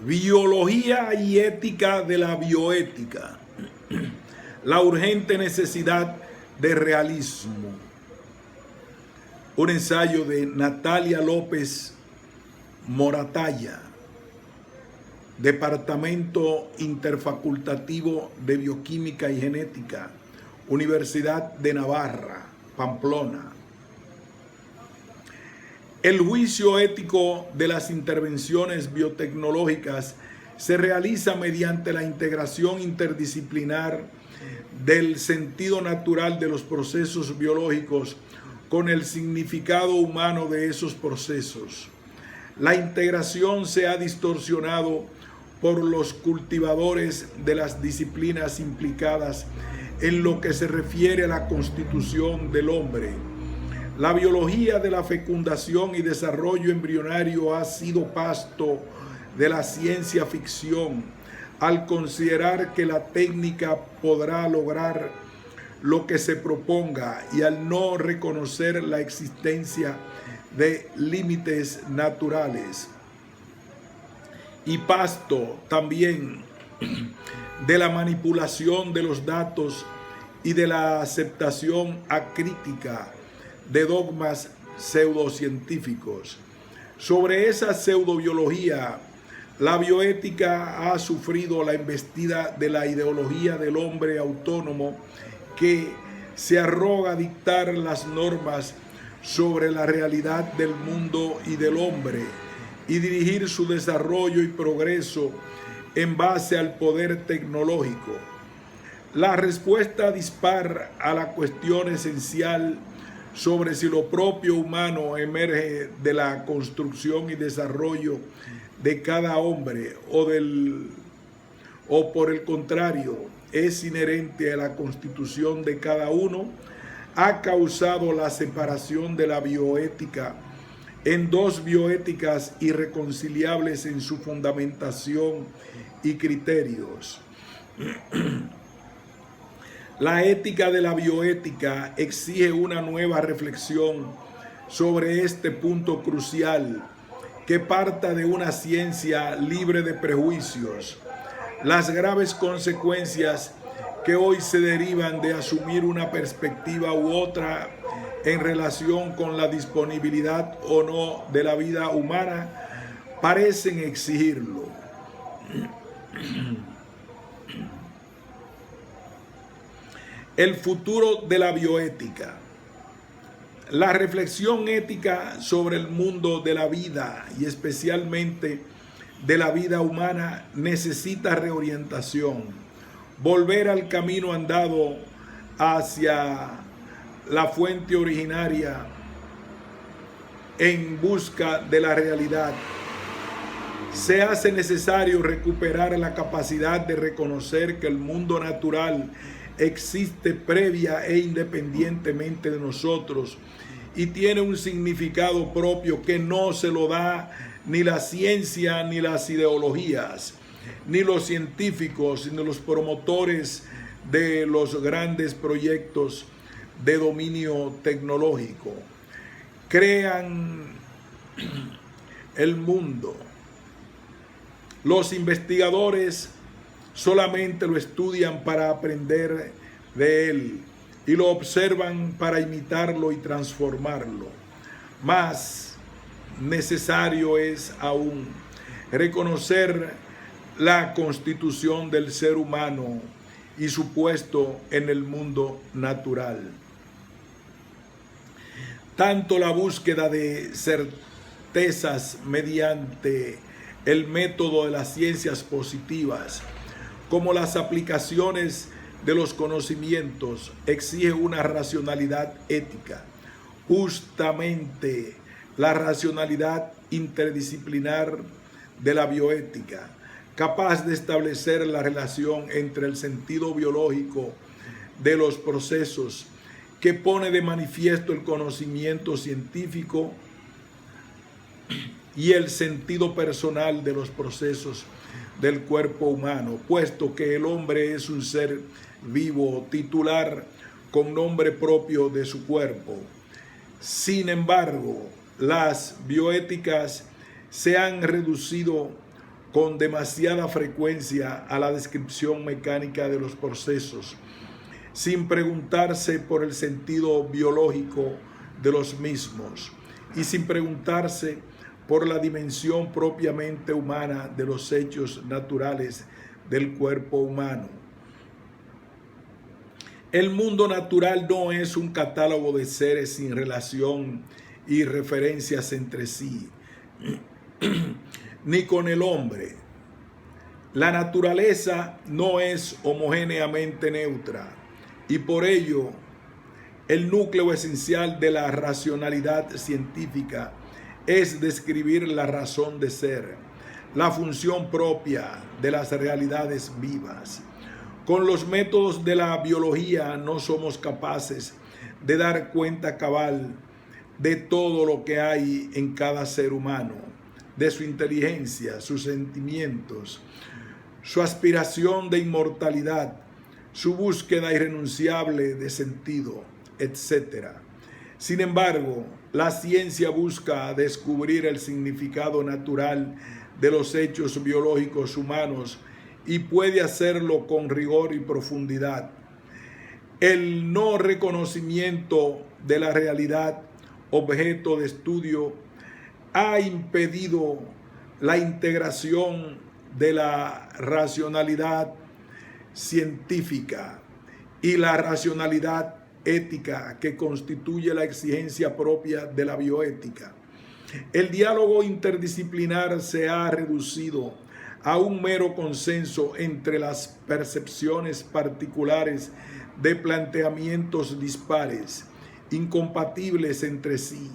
Biología y ética de la bioética. La urgente necesidad de realismo. Un ensayo de Natalia López Moratalla, Departamento Interfacultativo de Bioquímica y Genética, Universidad de Navarra, Pamplona. El juicio ético de las intervenciones biotecnológicas se realiza mediante la integración interdisciplinar del sentido natural de los procesos biológicos con el significado humano de esos procesos. La integración se ha distorsionado por los cultivadores de las disciplinas implicadas en lo que se refiere a la constitución del hombre. La biología de la fecundación y desarrollo embrionario ha sido pasto de la ciencia ficción al considerar que la técnica podrá lograr lo que se proponga y al no reconocer la existencia de límites naturales. Y pasto también de la manipulación de los datos y de la aceptación acrítica de dogmas pseudocientíficos. Sobre esa pseudobiología, la bioética ha sufrido la embestida de la ideología del hombre autónomo que se arroga dictar las normas sobre la realidad del mundo y del hombre y dirigir su desarrollo y progreso en base al poder tecnológico. La respuesta dispar a la cuestión esencial sobre si lo propio humano emerge de la construcción y desarrollo de cada hombre o por el contrario es inherente a la constitución de cada uno, ha causado la separación de la bioética en dos bioéticas irreconciliables en su fundamentación y criterios. La ética de la bioética exige una nueva reflexión sobre este punto crucial que parta de una ciencia libre de prejuicios. Las graves consecuencias que hoy se derivan de asumir una perspectiva u otra en relación con la disponibilidad o no de la vida humana parecen exigirlo. El futuro de la bioética. La reflexión ética sobre el mundo de la vida y especialmente de la vida humana necesita reorientación, volver al camino andado hacia la fuente originaria en busca de la realidad. Se hace necesario recuperar la capacidad de reconocer que el mundo natural existe previa e independientemente de nosotros y tiene un significado propio que no se lo da ni la ciencia, ni las ideologías, ni los científicos, ni los promotores de los grandes proyectos de dominio tecnológico. Crean el mundo. Los investigadores solamente lo estudian para aprender de él y lo observan para imitarlo y transformarlo. Más necesario es aún reconocer la constitución del ser humano y su puesto en el mundo natural. Tanto la búsqueda de certezas mediante el método de las ciencias positivas como las aplicaciones de los conocimientos exige una racionalidad ética. Justamente la racionalidad interdisciplinar de la bioética, capaz de establecer la relación entre el sentido biológico de los procesos que pone de manifiesto el conocimiento científico y el sentido personal de los procesos del cuerpo humano, puesto que el hombre es un ser vivo, titular con nombre propio de su cuerpo. Sin embargo, las bioéticas se han reducido con demasiada frecuencia a la descripción mecánica de los procesos, sin preguntarse por el sentido biológico de los mismos y sin preguntarse por la dimensión propiamente humana de los hechos naturales del cuerpo humano. El mundo natural no es un catálogo de seres sin relación y referencias entre sí, ni con el hombre. La naturaleza no es homogéneamente neutra y por ello el núcleo esencial de la racionalidad científica es describir la razón de ser, la función propia de las realidades vivas. Con los métodos de la biología no somos capaces de dar cuenta cabal de todo lo que hay en cada ser humano, de su inteligencia, sus sentimientos, su aspiración de inmortalidad, su búsqueda irrenunciable de sentido, etc. Sin embargo, la ciencia busca descubrir el significado natural de los hechos biológicos humanos y puede hacerlo con rigor y profundidad. El no reconocimiento de la realidad objeto de estudio ha impedido la integración de la racionalidad científica y la racionalidad ética que constituye la exigencia propia de la bioética. El diálogo interdisciplinar se ha reducido a un mero consenso entre las percepciones particulares de planteamientos dispares, incompatibles entre sí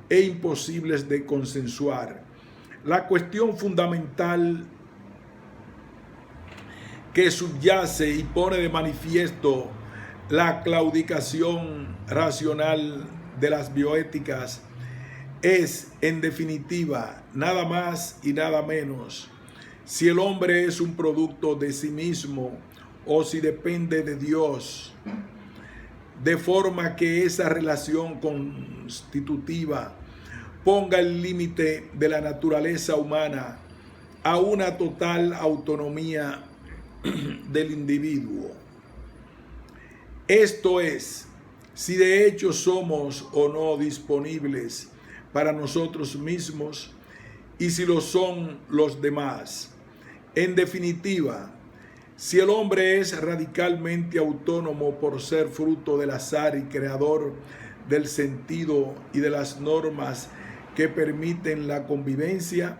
e imposibles de consensuar. La cuestión fundamental que subyace y pone de manifiesto la claudicación racional de las bioéticas es, en definitiva, nada más y nada menos, si el hombre es un producto de sí mismo o si depende de Dios, de forma que esa relación constitutiva ponga el límite de la naturaleza humana a una total autonomía del individuo. Esto es, si de hecho somos o no disponibles para nosotros mismos y si lo son los demás. En definitiva, si el hombre es radicalmente autónomo por ser fruto del azar y creador del sentido y de las normas que permiten la convivencia,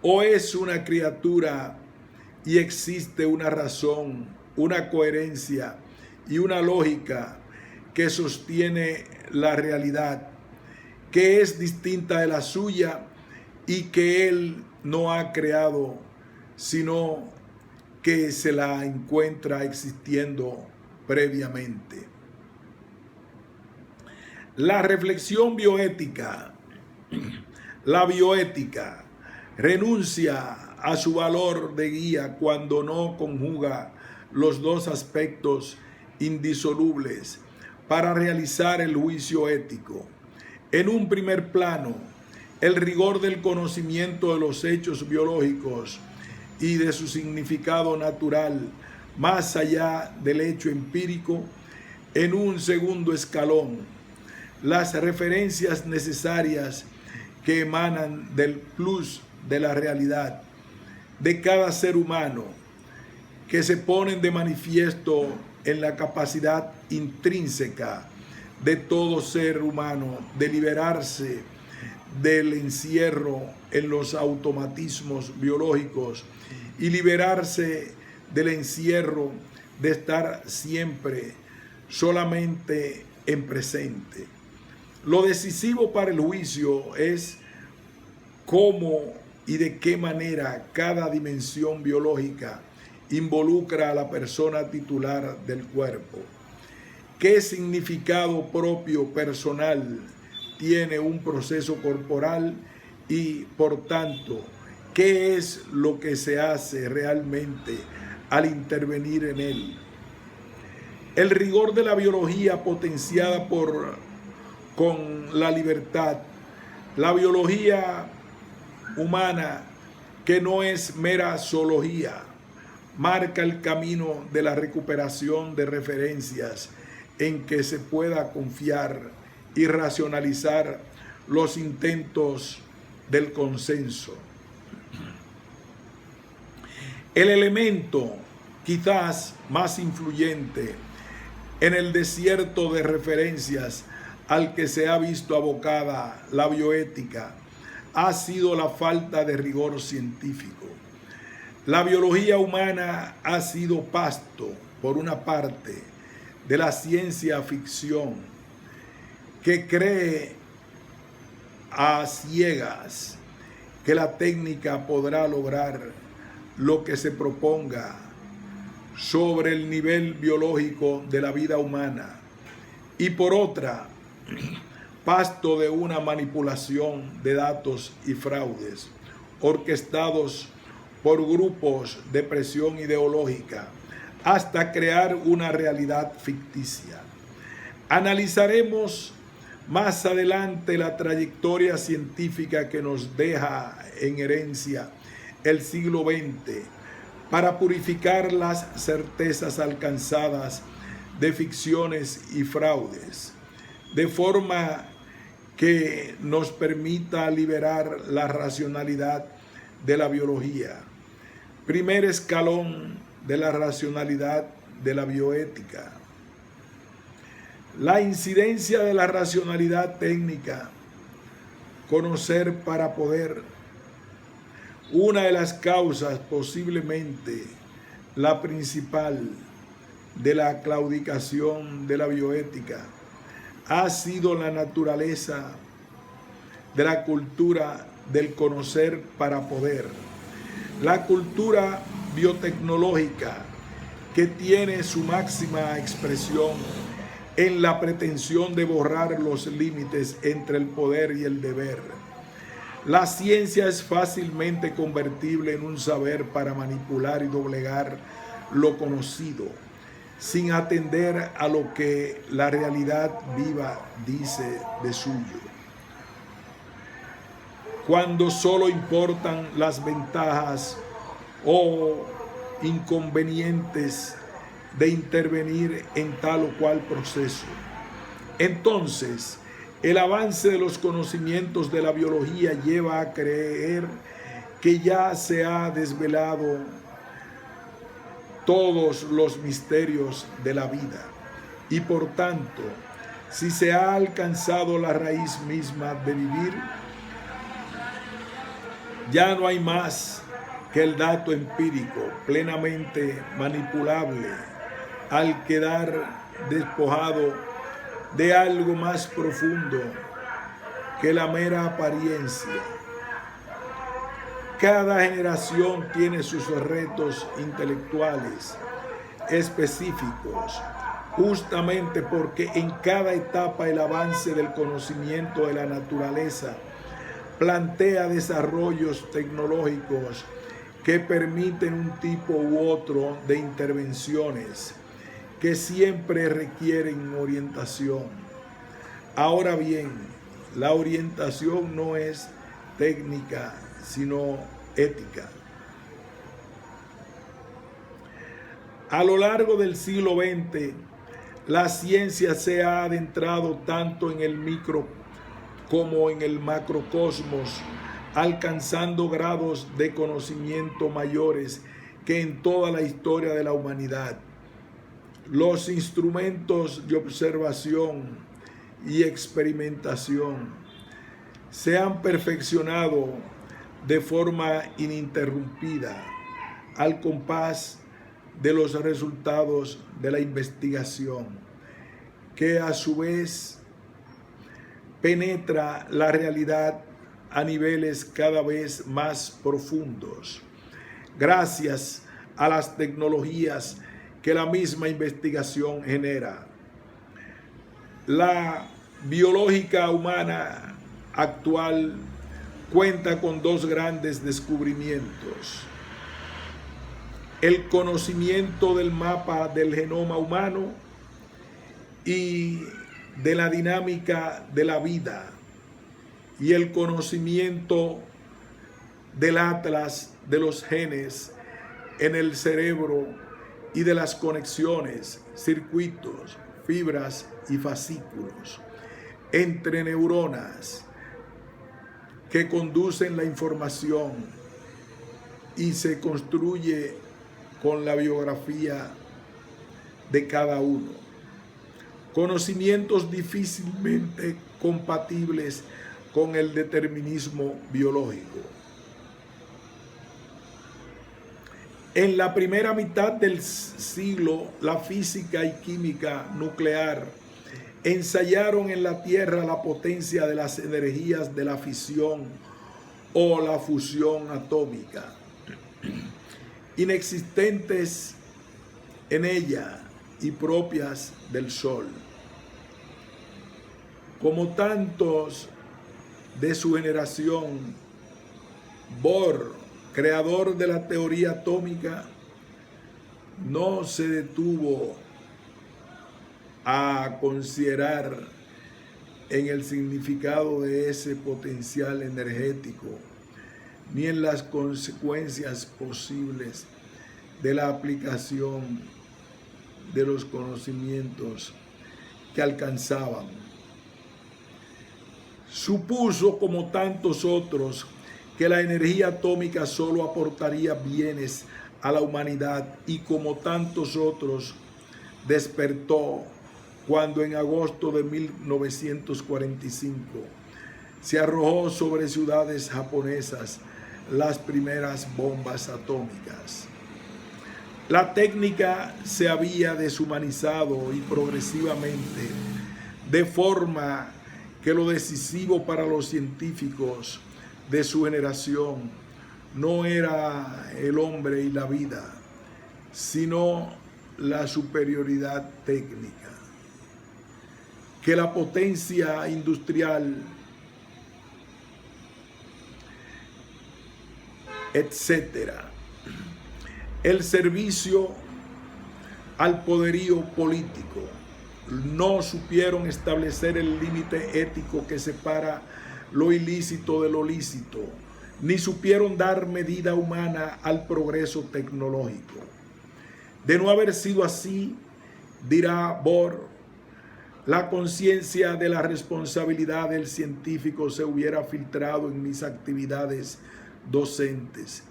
o es una criatura y existe una razón, una coherencia y una lógica que sostiene la realidad, que es distinta de la suya y que él no ha creado, sino que se la encuentra existiendo previamente. La reflexión bioética, la bioética, renuncia a su valor de guía cuando no conjuga los dos aspectos indisolubles para realizar el juicio ético. En un primer plano, el rigor del conocimiento de los hechos biológicos y de su significado natural, más allá del hecho empírico. En un segundo escalón, las referencias necesarias que emanan del plus de la realidad de cada ser humano, que se ponen de manifiesto en la capacidad intrínseca de todo ser humano de liberarse del encierro en los automatismos biológicos y liberarse del encierro de estar siempre solamente en presente. Lo decisivo para el juicio es cómo y de qué manera cada dimensión biológica involucra a la persona titular del cuerpo. ¿Qué significado propio personal tiene un proceso corporal y, por tanto, qué es lo que se hace realmente al intervenir en él? El rigor de la biología potenciada con la libertad. La biología humana que no es mera zoología, marca el camino de la recuperación de referencias en que se pueda confiar y racionalizar los intentos del consenso. El elemento quizás más influyente en el desierto de referencias al que se ha visto abocada la bioética ha sido la falta de rigor científico. La biología humana ha sido pasto, por una parte, de la ciencia ficción, que cree a ciegas que la técnica podrá lograr lo que se proponga sobre el nivel biológico de la vida humana, y por otra, pasto de una manipulación de datos y fraudes orquestados por grupos de presión ideológica hasta crear una realidad ficticia. Analizaremos más adelante la trayectoria científica que nos deja en herencia el siglo XX para purificar las certezas alcanzadas de ficciones y fraudes, de forma que nos permita liberar la racionalidad de la biología, primer escalón de la racionalidad de la bioética. La incidencia de la racionalidad técnica, conocer para poder. Una de las causas, posiblemente la principal, de la claudicación de la bioética ha sido la naturaleza de la cultura del conocer para poder. La cultura biotecnológica, que tiene su máxima expresión en la pretensión de borrar los límites entre el poder y el deber. La ciencia es fácilmente convertible en un saber para manipular y doblegar lo conocido, sin atender a lo que la realidad viva dice de suyo. Cuando solo importan las ventajas o inconvenientes de intervenir en tal o cual proceso, entonces el avance de los conocimientos de la biología lleva a creer que ya se ha desvelado todos los misterios de la vida y por tanto, si se ha alcanzado la raíz misma de vivir, ya no hay más que el dato empírico plenamente manipulable al quedar despojado de algo más profundo que la mera apariencia. Cada generación tiene sus retos intelectuales específicos, justamente porque en cada etapa el avance del conocimiento de la naturaleza plantea desarrollos tecnológicos que permiten un tipo u otro de intervenciones que siempre requieren orientación. Ahora bien, la orientación no es técnica, sino ética. A lo largo del siglo XX, la ciencia se ha adentrado tanto en el micro como en el macrocosmos, alcanzando grados de conocimiento mayores que en toda la historia de la humanidad. Los instrumentos de observación y experimentación se han perfeccionado de forma ininterrumpida al compás de los resultados de la investigación, que a su vez penetra la realidad a niveles cada vez más profundos, gracias a las tecnologías que la misma investigación genera. La biológica humana actual cuenta con dos grandes descubrimientos: el conocimiento del mapa del genoma humano y de la dinámica de la vida, y el conocimiento del atlas de los genes en el cerebro y de las conexiones, circuitos, fibras y fascículos entre neuronas que conducen la información y se construye con la biografía de cada uno. Conocimientos difícilmente compatibles con el determinismo biológico. En la primera mitad del siglo, la física y química nuclear ensayaron en la Tierra la potencia de las energías de la fisión o la fusión atómica, inexistentes en ella y propias del Sol. Como tantos de su generación, Bohr, creador de la teoría atómica, no se detuvo a considerar en el significado de ese potencial energético, ni en las consecuencias posibles de la aplicación de los conocimientos que alcanzaban. Supuso, como tantos otros, que la energía atómica solo aportaría bienes a la humanidad, y como tantos otros despertó cuando en agosto de 1945 se arrojó sobre ciudades japonesas las primeras bombas atómicas. La técnica se había deshumanizado y progresivamente, de forma que lo decisivo para los científicos de su generación no era el hombre y la vida, sino la superioridad técnica, que la potencia industrial, etcétera, el servicio al poderío político, no supieron establecer el límite ético que separa lo ilícito de lo lícito, ni supieron dar medida humana al progreso tecnológico. De no haber sido así, dirá Bohr, la conciencia de la responsabilidad del científico se hubiera filtrado en mis actividades docentes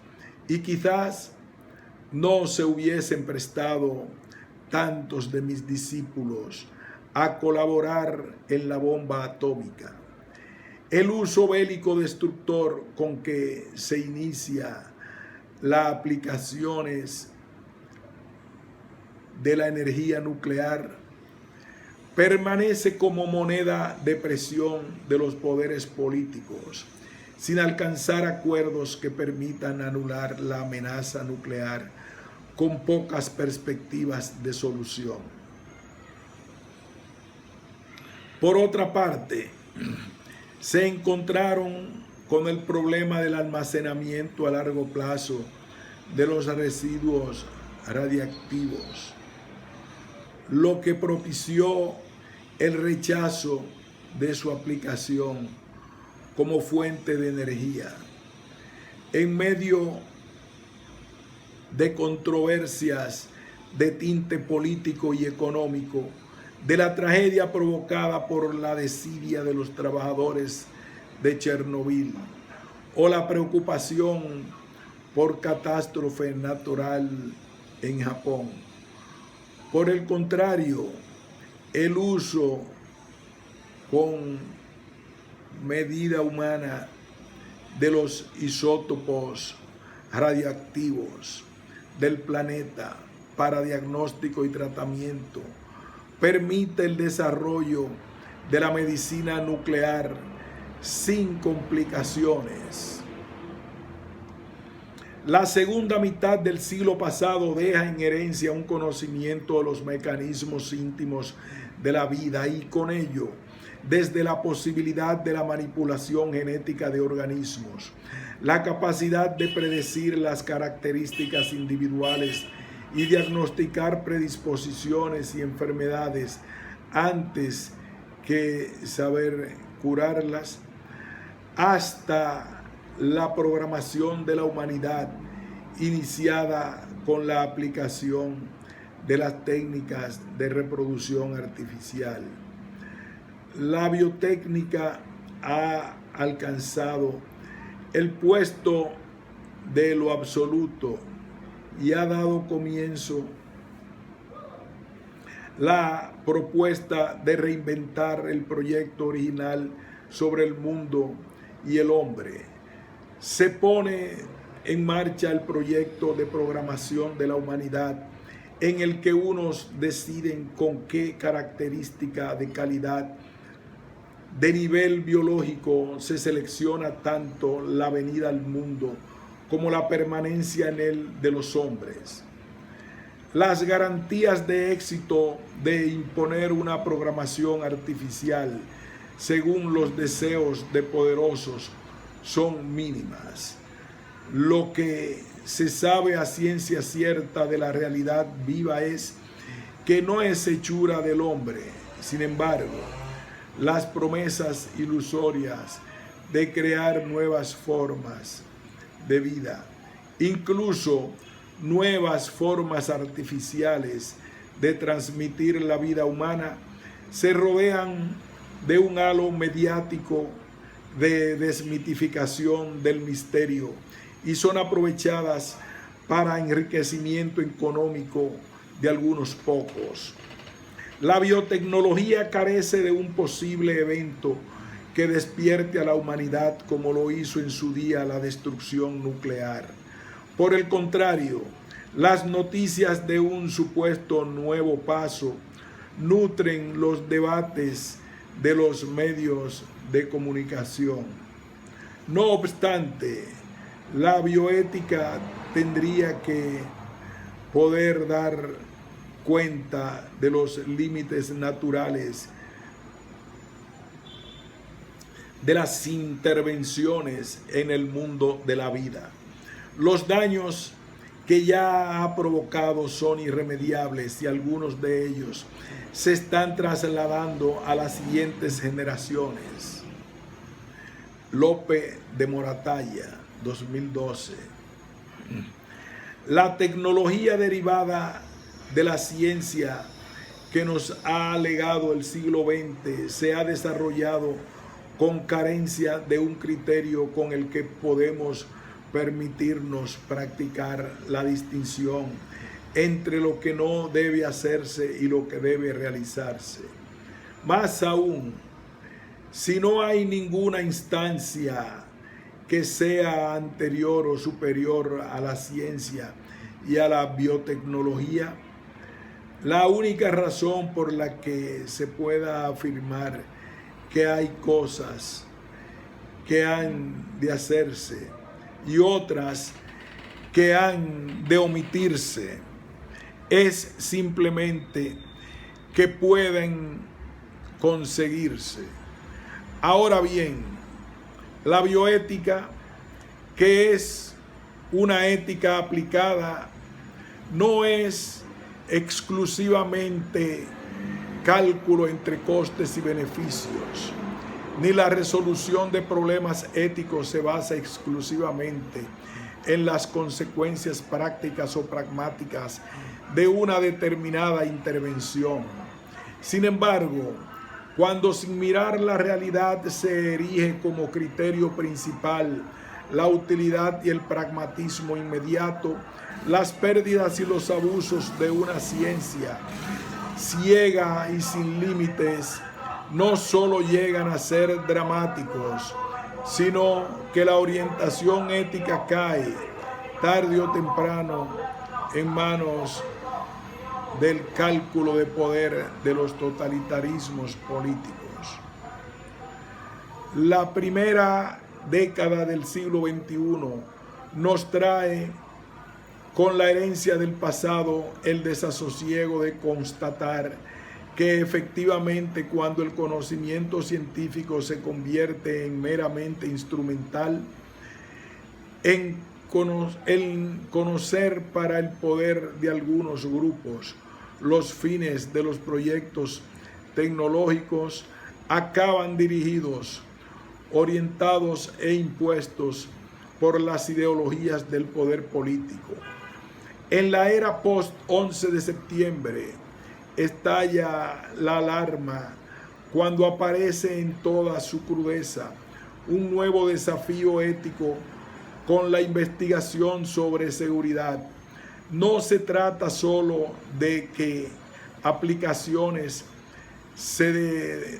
y quizás no se hubiesen prestado tantos de mis discípulos a colaborar en la bomba atómica. El uso bélico destructor con que se inicia las aplicaciones de la energía nuclear permanece como moneda de presión de los poderes políticos, sin alcanzar acuerdos que permitan anular la amenaza nuclear con pocas perspectivas de solución. Por otra parte, se encontraron con el problema del almacenamiento a largo plazo de los residuos radiactivos, lo que propició el rechazo de su aplicación como fuente de energía. En medio de controversias de tinte político y económico, de la tragedia provocada por la desidia de los trabajadores de Chernobyl o la preocupación por catástrofe natural en Japón. Por el contrario, el uso con medida humana de los isótopos radiactivos del planeta para diagnóstico y tratamiento permite el desarrollo de la medicina nuclear sin complicaciones. La segunda mitad del siglo pasado deja en herencia un conocimiento de los mecanismos íntimos de la vida y con ello, desde la posibilidad de la manipulación genética de organismos, la capacidad de predecir las características individuales y diagnosticar predisposiciones y enfermedades antes que saber curarlas, hasta la programación de la humanidad iniciada con la aplicación de las técnicas de reproducción artificial. La biotécnica ha alcanzado el puesto de lo absoluto y ha dado comienzo la propuesta de reinventar el proyecto original sobre el mundo y el hombre. Se pone en marcha el proyecto de programación de la humanidad, en el que unos deciden con qué característica de calidad de nivel biológico se selecciona tanto la venida al mundo como la permanencia en él de los hombres. Las garantías de éxito de imponer una programación artificial según los deseos de poderosos son mínimas. Lo que se sabe a ciencia cierta de la realidad viva es que no es hechura del hombre. Sin embargo, las promesas ilusorias de crear nuevas formas de vida, incluso nuevas formas artificiales de transmitir la vida humana, se rodean de un halo mediático de desmitificación del misterio y son aprovechadas para enriquecimiento económico de algunos pocos. La biotecnología carece de un posible evento que despierte a la humanidad como lo hizo en su día la destrucción nuclear. Por el contrario, las noticias de un supuesto nuevo paso nutren los debates de los medios de comunicación. No obstante, la bioética tendría que poder dar cuenta de los límites naturales de las intervenciones en el mundo de la vida. Los daños que ya ha provocado son irremediables y algunos de ellos se están trasladando a las siguientes generaciones. Lope de Moratalla, 2012. La tecnología derivada de la ciencia que nos ha legado el siglo XX se ha desarrollado con carencia de un criterio con el que podemos permitirnos practicar la distinción entre lo que no debe hacerse y lo que debe realizarse. Más aún, si no hay ninguna instancia que sea anterior o superior a la ciencia y a la biotecnología, la única razón por la que se pueda afirmar que hay cosas que han de hacerse y otras que han de omitirse es simplemente que pueden conseguirse. Ahora bien, la bioética, que es una ética aplicada, no es exclusivamente cálculo entre costes y beneficios, ni la resolución de problemas éticos se basa exclusivamente en las consecuencias prácticas o pragmáticas de una determinada intervención. Sin embargo, cuando sin mirar la realidad se erige como criterio principal la utilidad y el pragmatismo inmediato, las pérdidas y los abusos de una ciencia ciega y sin límites no solo llegan a ser dramáticos, sino que la orientación ética cae tarde o temprano en manos del cálculo de poder de los totalitarismos políticos. La primera década del siglo XXI nos trae con la herencia del pasado el desasosiego de constatar que efectivamente cuando el conocimiento científico se convierte en meramente instrumental, en conocer para el poder de algunos grupos los fines de los proyectos tecnológicos, acaban dirigidos, orientados e impuestos por las ideologías del poder político. En la era post-11 de septiembre estalla la alarma cuando aparece en toda su crudeza un nuevo desafío ético con la investigación sobre seguridad. No se trata solo de que aplicaciones se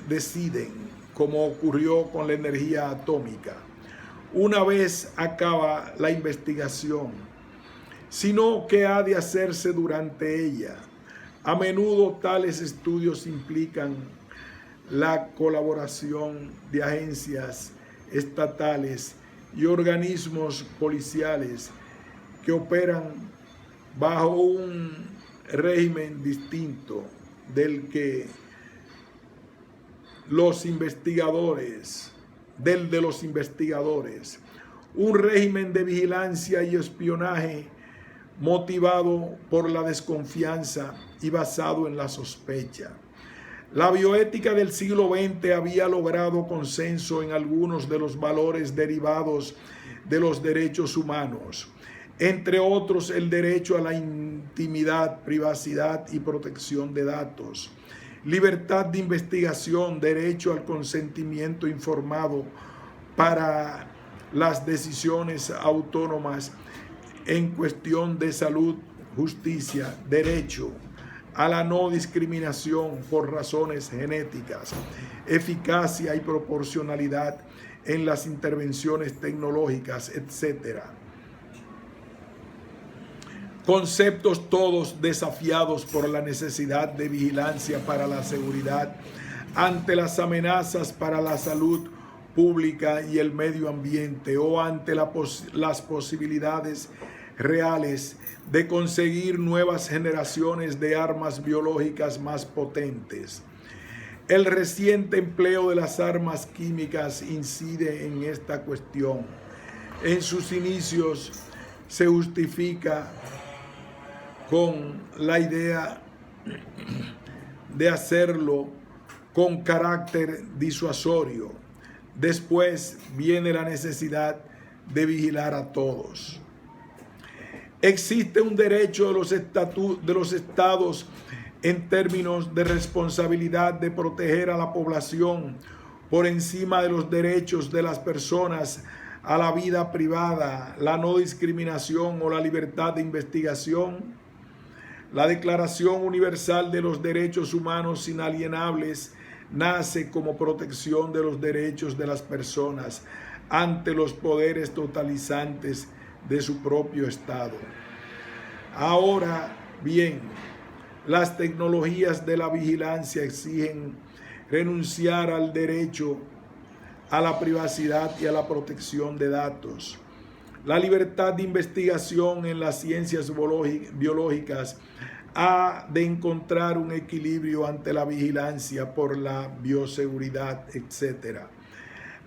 deciden, como ocurrió con la energía atómica, una vez acaba la investigación, sino que ha de hacerse durante ella. A menudo tales estudios implican la colaboración de agencias estatales y organismos policiales que operan bajo un régimen distinto del de los investigadores, un régimen de vigilancia y espionaje motivado por la desconfianza y basado en la sospecha. La bioética del siglo XX había logrado consenso en algunos de los valores derivados de los derechos humanos, entre otros el derecho a la intimidad, privacidad y protección de datos, libertad de investigación, derecho al consentimiento informado para las decisiones autónomas en cuestión de salud, justicia, derecho a la no discriminación por razones genéticas, eficacia y proporcionalidad en las intervenciones tecnológicas, etc. Conceptos todos desafiados por la necesidad de vigilancia para la seguridad ante las amenazas para la salud pública y el medio ambiente, o ante las posibilidades reales de conseguir nuevas generaciones de armas biológicas más potentes. El reciente empleo de las armas químicas incide en esta cuestión. En sus inicios se justifica con la idea de hacerlo con carácter disuasorio. Después viene la necesidad de vigilar a todos. Existe un derecho de los estados en términos de responsabilidad de proteger a la población por encima de los derechos de las personas a la vida privada, la no discriminación o la libertad de investigación. La Declaración Universal de los Derechos Humanos Inalienables nace como protección de los derechos de las personas ante los poderes totalizantes de su propio Estado. Ahora bien, las tecnologías de la vigilancia exigen renunciar al derecho a la privacidad y a la protección de datos. La libertad de investigación en las ciencias biológicas ha de encontrar un equilibrio ante la vigilancia por la bioseguridad, etc.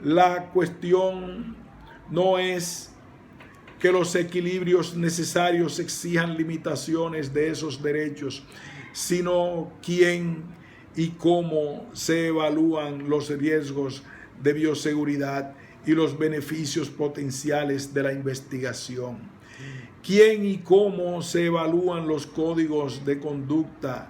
La cuestión no es que los equilibrios necesarios exijan limitaciones de esos derechos, sino quién y cómo se evalúan los riesgos de bioseguridad y los beneficios potenciales de la investigación. ¿Quién y cómo se evalúan los códigos de conducta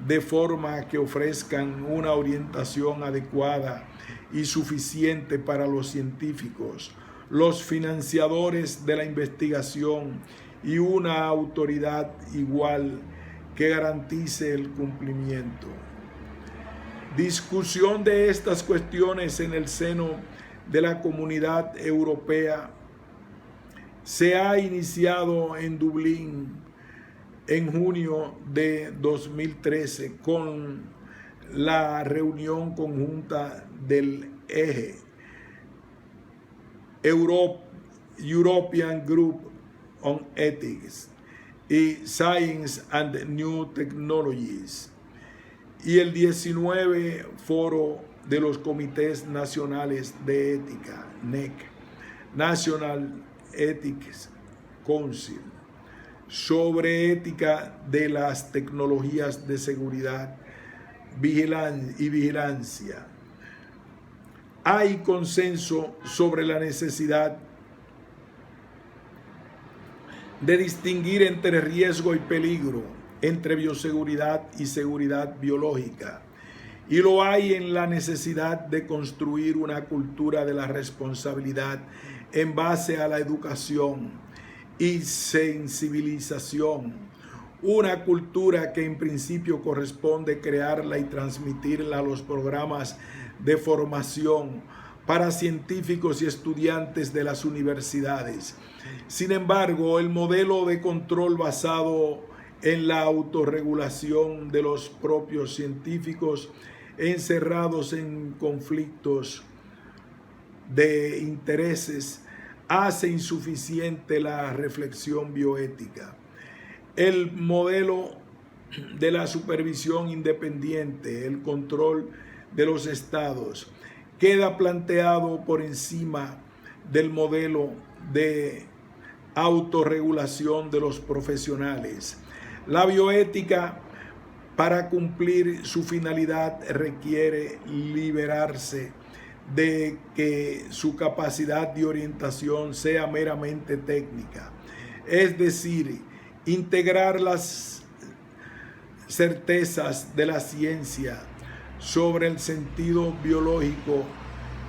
de forma que ofrezcan una orientación adecuada y suficiente para los científicos, los financiadores de la investigación y una autoridad igual que garantice el cumplimiento? Discusión de estas cuestiones en el seno de la Comunidad Europea se ha iniciado en Dublín en junio de 2013 con la reunión conjunta del EGE, European Group on Ethics y Science and New Technologies, y el 19 Foro de los Comités Nacionales de Ética, NEC, National Ethics Council, sobre ética de las tecnologías de seguridad y vigilancia. Hay consenso sobre la necesidad de distinguir entre riesgo y peligro, entre bioseguridad y seguridad biológica. Y lo hay en la necesidad de construir una cultura de la responsabilidad en base a la educación y sensibilización. Una cultura que en principio corresponde crearla y transmitirla a los programas de formación para científicos y estudiantes de las universidades. Sin embargo, el modelo de control basado en la autorregulación de los propios científicos encerrados en conflictos de intereses hace insuficiente la reflexión bioética. El modelo de la supervisión independiente, el control de los estados, queda planteado por encima del modelo de autorregulación de los profesionales. La bioética, para cumplir su finalidad, requiere liberarse de que su capacidad de orientación sea meramente técnica, es decir, integrar las certezas de la ciencia sobre el sentido biológico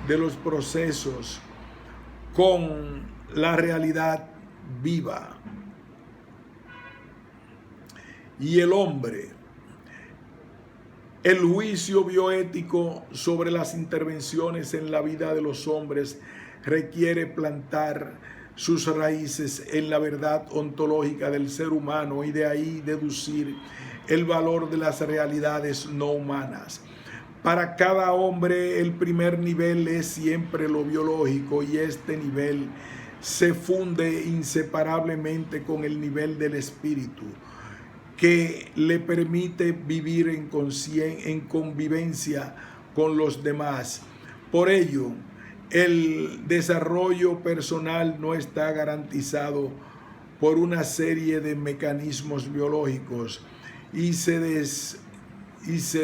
de los procesos con la realidad viva. Y el hombre, el juicio bioético sobre las intervenciones en la vida de los hombres requiere plantar sus raíces en la verdad ontológica del ser humano y de ahí deducir el valor de las realidades no humanas. Para cada hombre el primer nivel es siempre lo biológico y este nivel se funde inseparablemente con el nivel del espíritu, que le permite vivir en convivencia con los demás. Por ello, el desarrollo personal no está garantizado por una serie de mecanismos biológicos y se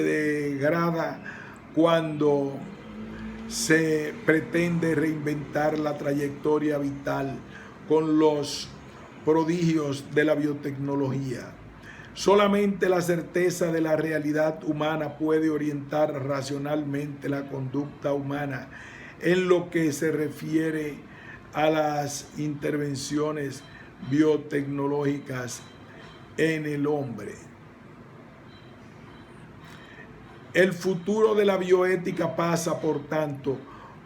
degrada cuando se pretende reinventar la trayectoria vital con los prodigios de la biotecnología. Solamente la certeza de la realidad humana puede orientar racionalmente la conducta humana en lo que se refiere a las intervenciones biotecnológicas en el hombre. El futuro de la bioética pasa, por tanto,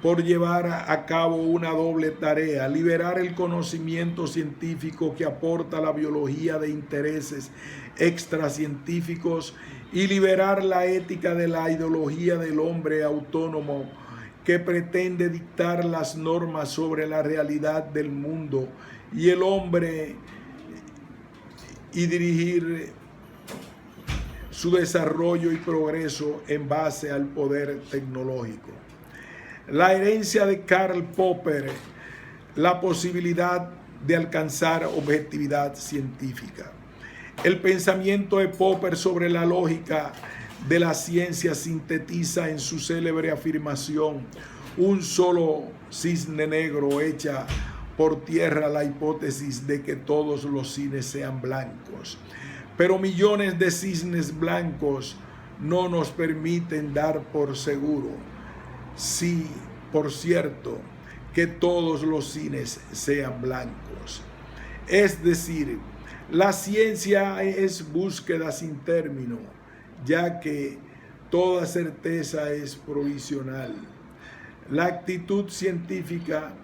por llevar a cabo una doble tarea: liberar el conocimiento científico que aporta la biología de intereses extracientíficos y liberar la ética de la ideología del hombre autónomo que pretende dictar las normas sobre la realidad del mundo y el hombre y dirigir su desarrollo y progreso en base al poder tecnológico. La herencia de Karl Popper, la posibilidad de alcanzar objetividad científica. El pensamiento de Popper sobre la lógica de la ciencia sintetiza en su célebre afirmación: un solo cisne negro echa por tierra la hipótesis de que todos los cisnes sean blancos. Pero millones de cisnes blancos no nos permiten dar por seguro, sí, por cierto, que todos los cisnes sean blancos. Es decir, la ciencia es búsqueda sin término, ya que toda certeza es provisional. La actitud científica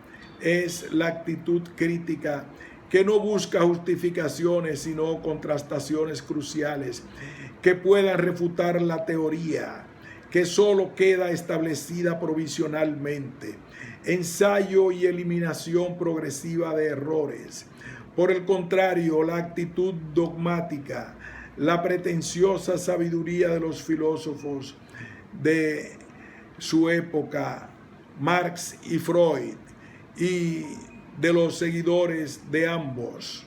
es la actitud crítica que no busca justificaciones, sino contrastaciones cruciales que puedan refutar la teoría que solo queda establecida provisionalmente. Ensayo y eliminación progresiva de errores. Por el contrario, la actitud dogmática, la pretenciosa sabiduría de los filósofos de su época, Marx y Freud, y de los seguidores de ambos,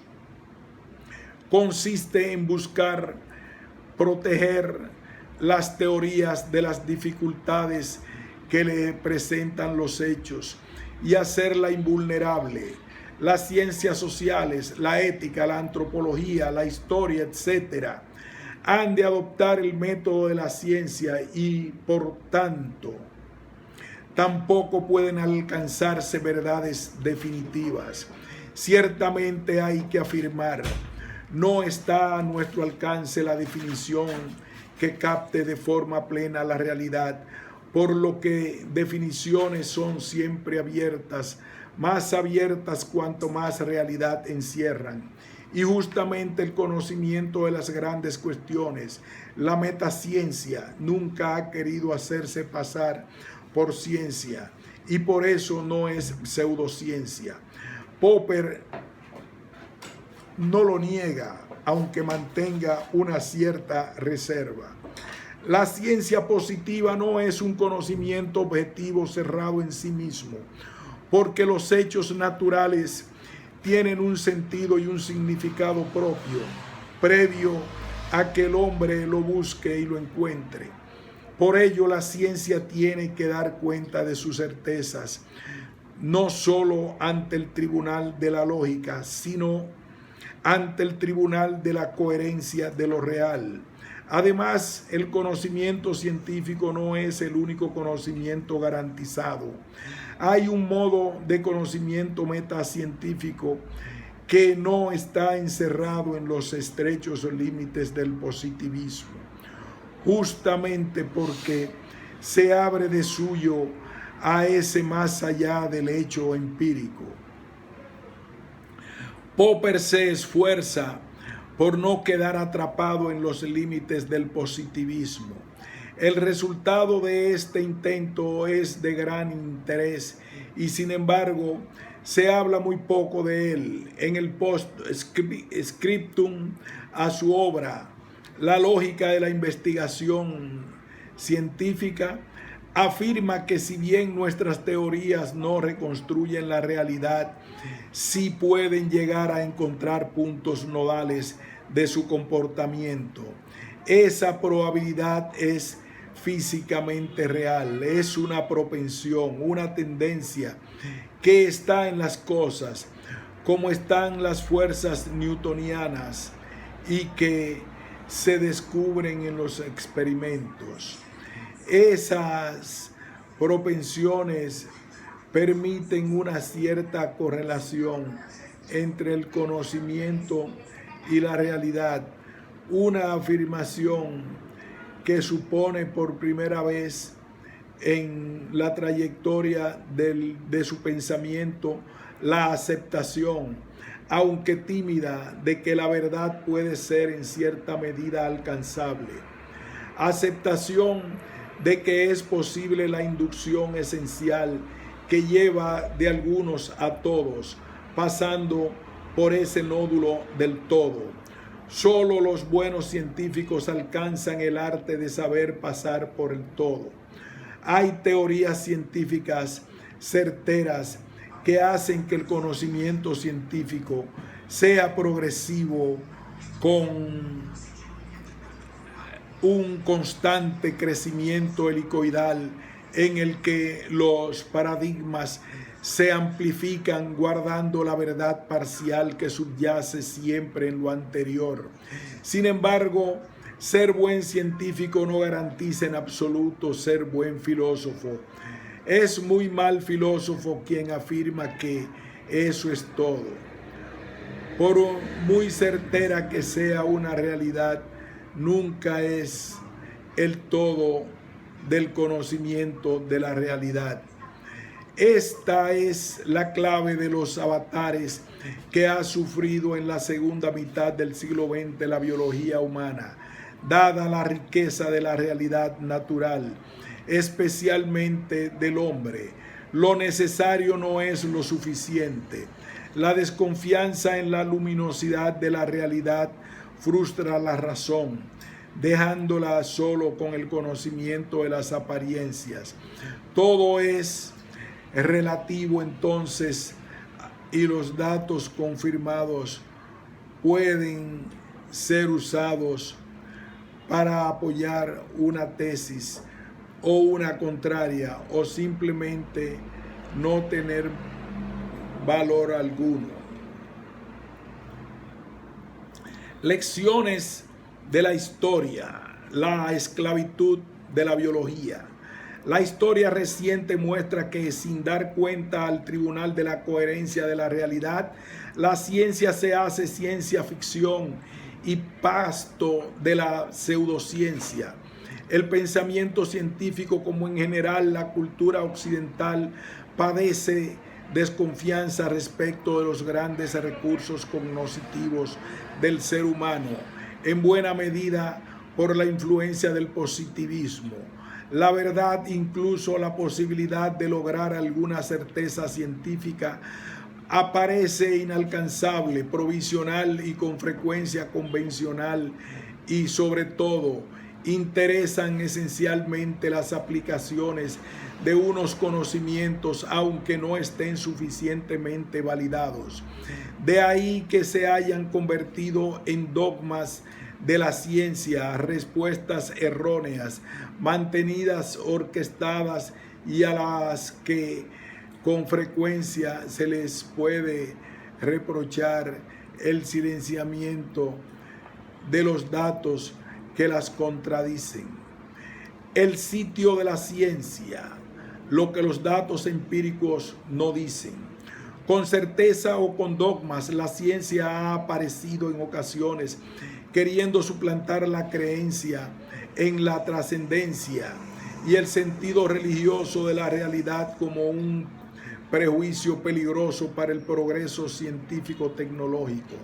consiste en buscar proteger las teorías de las dificultades que le presentan los hechos y hacerla invulnerable. las ciencias sociales, la ética, la antropología, la historia, etc., han de adoptar el método de la ciencia y, por tanto, tampoco pueden alcanzarse verdades definitivas. Ciertamente hay que afirmar, no está a nuestro alcance la definición que capte de forma plena la realidad, por lo que definiciones son siempre abiertas, más abiertas cuanto más realidad encierran. Y justamente el conocimiento de las grandes cuestiones, la metaciencia, nunca ha querido hacerse pasar por ciencia y por eso no es pseudociencia. Popper no lo niega, aunque mantenga una cierta reserva. La ciencia positiva no es un conocimiento objetivo cerrado en sí mismo, porque los hechos naturales tienen un sentido y un significado propio, previo a que el hombre lo busque y lo encuentre. Por ello, la ciencia tiene que dar cuenta de sus certezas, no solo ante el tribunal de la lógica, sino ante el tribunal de la coherencia de lo real. Además, el conocimiento científico no es el único conocimiento garantizado. Hay un modo de conocimiento metacientífico que no está encerrado en los estrechos límites del positivismo, justamente porque se abre de suyo a ese más allá del hecho empírico. Popper se esfuerza por no quedar atrapado en los límites del positivismo. El resultado de este intento es de gran interés y sin embargo se habla muy poco de él. En el postscriptum a su obra, La lógica de la investigación científica, afirma que si bien nuestras teorías no reconstruyen la realidad, sí pueden llegar a encontrar puntos nodales de su comportamiento. Esa probabilidad es físicamente real, es una propensión, una tendencia que está en las cosas, como están las fuerzas newtonianas y que se descubren en los experimentos. Esas propensiones permiten una cierta correlación entre el conocimiento y la realidad, una afirmación que supone por primera vez en la trayectoria de su pensamiento la aceptación, aunque tímida, de que la verdad puede ser en cierta medida alcanzable. Aceptación de que es posible la inducción esencial que lleva de algunos a todos, pasando por ese nódulo del todo. Solo los buenos científicos alcanzan el arte de saber pasar por el todo. Hay teorías científicas certeras que hacen que el conocimiento científico sea progresivo con un constante crecimiento helicoidal en el que los paradigmas se amplifican guardando la verdad parcial que subyace siempre en lo anterior. Sin embargo, ser buen científico no garantiza en absoluto ser buen filósofo. Es muy mal filósofo quien afirma que eso es todo. Por muy certera que sea una realidad, nunca es el todo del conocimiento de la realidad. Esta es la clave de los avatares que ha sufrido en la segunda mitad del siglo XX la biología humana, dada la riqueza de la realidad natural, especialmente del hombre. Lo necesario no es lo suficiente. La desconfianza en la luminosidad de la realidad frustra la razón, dejándola solo con el conocimiento de las apariencias. Todo es relativo entonces y los datos confirmados pueden ser usados para apoyar una tesis o una contraria o simplemente no tener valor alguno. Lecciones de la historia, la esclavitud de la biología. La historia reciente muestra que sin dar cuenta al tribunal de la coherencia de la realidad, la ciencia se hace ciencia ficción y pasto de la pseudociencia. El pensamiento científico, como en general la cultura occidental, padece desconfianza respecto de los grandes recursos cognitivos del ser humano, en buena medida por la influencia del positivismo. La verdad, incluso la posibilidad de lograr alguna certeza científica, aparece inalcanzable, provisional y con frecuencia convencional, y sobre todo interesan esencialmente las aplicaciones de unos conocimientos, aunque no estén suficientemente validados. De ahí que se hayan convertido en dogmas de la ciencia, respuestas erróneas, mantenidas, orquestadas, y a las que con frecuencia se les puede reprochar el silenciamiento de los datos que las contradicen. El sitio de la ciencia, lo que los datos empíricos no dicen. Con certeza o con dogmas, la ciencia ha aparecido en ocasiones queriendo suplantar la creencia en la trascendencia y el sentido religioso de la realidad como un prejuicio peligroso para el progreso científico-tecnológico.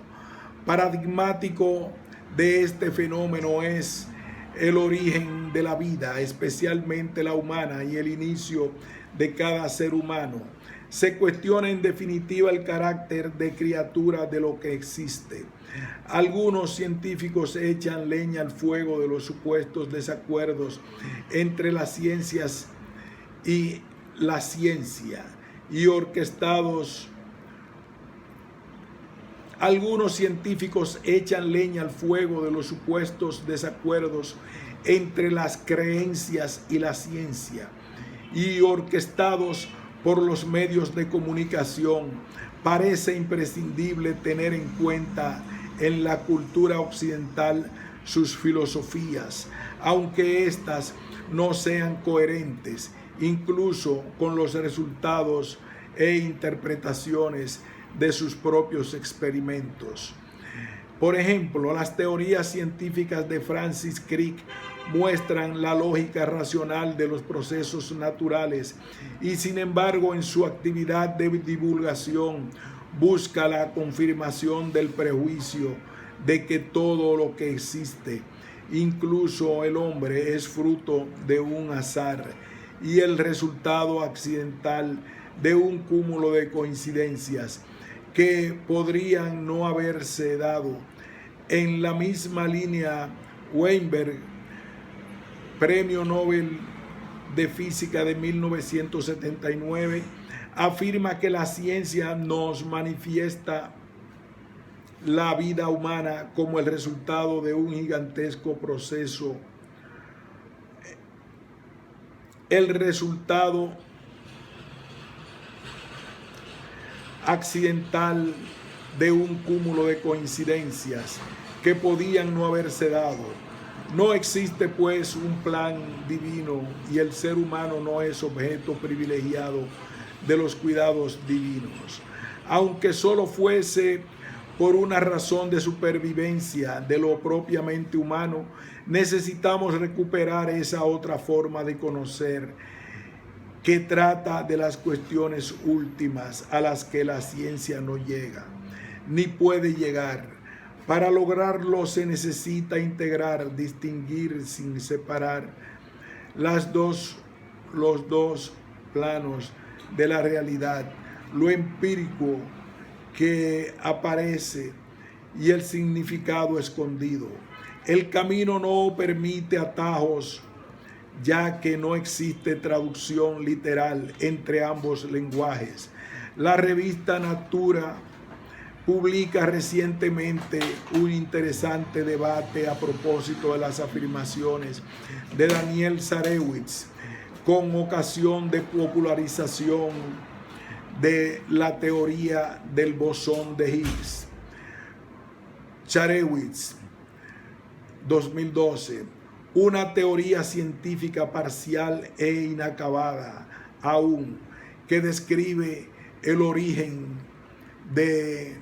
Paradigmático de este fenómeno es el origen de la vida, especialmente la humana, y el inicio de cada ser humano. Se cuestiona en definitiva el carácter de criatura de lo que existe. Algunos científicos echan leña al fuego de los supuestos desacuerdos entre las ciencias y la ciencia, y orquestados. Algunos científicos echan leña al fuego de los supuestos desacuerdos entre las creencias y la ciencia, y orquestados por los medios de comunicación. Parece imprescindible tener en cuenta en la cultura occidental sus filosofías, aunque éstas no sean coherentes, incluso con los resultados e interpretaciones de sus propios experimentos. Por ejemplo, las teorías científicas de Francis Crick muestran la lógica racional de los procesos naturales y, sin embargo, en su actividad de divulgación busca la confirmación del prejuicio de que todo lo que existe, incluso el hombre, es fruto de un azar y el resultado accidental de un cúmulo de coincidencias que podrían no haberse dado. En la misma línea, Weinberg, Premio Nobel de Física de 1979, afirma que la ciencia nos manifiesta la vida humana como el resultado de un gigantesco proceso, el resultado accidental de un cúmulo de coincidencias que podían no haberse dado. No existe pues un plan divino y el ser humano no es objeto privilegiado de los cuidados divinos. Aunque solo fuese por una razón de supervivencia de lo propiamente humano, necesitamos recuperar esa otra forma de conocer que trata de las cuestiones últimas a las que la ciencia no llega, ni puede llegar. Para lograrlo se necesita integrar, distinguir sin separar los dos planos de la realidad, lo empírico que aparece y el significado escondido. El camino no permite atajos, ya que no existe traducción literal entre ambos lenguajes. La revista Natura publica recientemente un interesante debate a propósito de las afirmaciones de Daniel Zarewicz con ocasión de popularización de la teoría del bosón de Higgs. Charewicz, 2012. Una teoría científica parcial e inacabada aún, que describe el origen de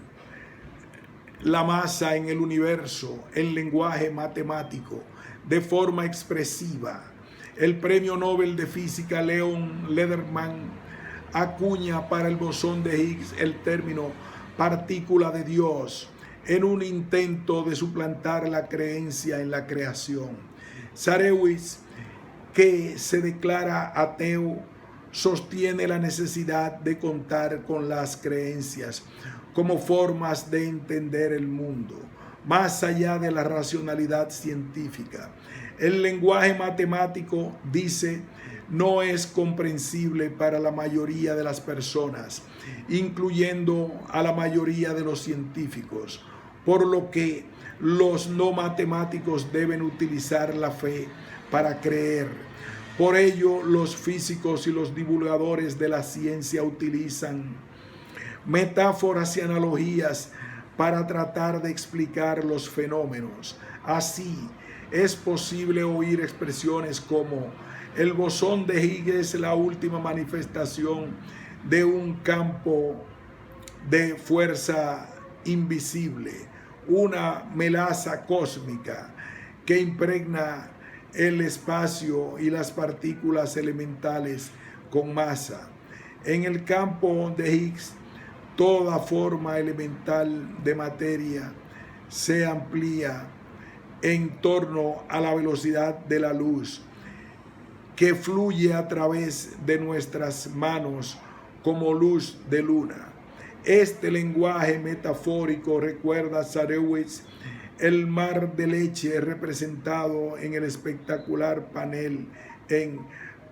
la masa en el universo en lenguaje matemático de forma expresiva. El premio Nobel de Física Leon Lederman acuña para el bosón de Higgs el término partícula de Dios en un intento de suplantar la creencia en la creación. Charewicz, que se declara ateo, sostiene la necesidad de contar con las creencias como formas de entender el mundo, más allá de la racionalidad científica. El lenguaje matemático, dice, no es comprensible para la mayoría de las personas, incluyendo a la mayoría de los científicos, por lo que los no matemáticos deben utilizar la fe para creer. Por ello, los físicos y los divulgadores de la ciencia utilizan metáforas y analogías para tratar de explicar los fenómenos. Así, es posible oír expresiones como: el bosón de Higgs es la última manifestación de un campo de fuerza invisible, una melaza cósmica que impregna el espacio y las partículas elementales con masa. En el campo de Higgs, toda forma elemental de materia se amplía en torno a la velocidad de la luz, que fluye a través de nuestras manos como luz de luna. Este lenguaje metafórico recuerda a Charewicz el mar de leche representado en el espectacular panel en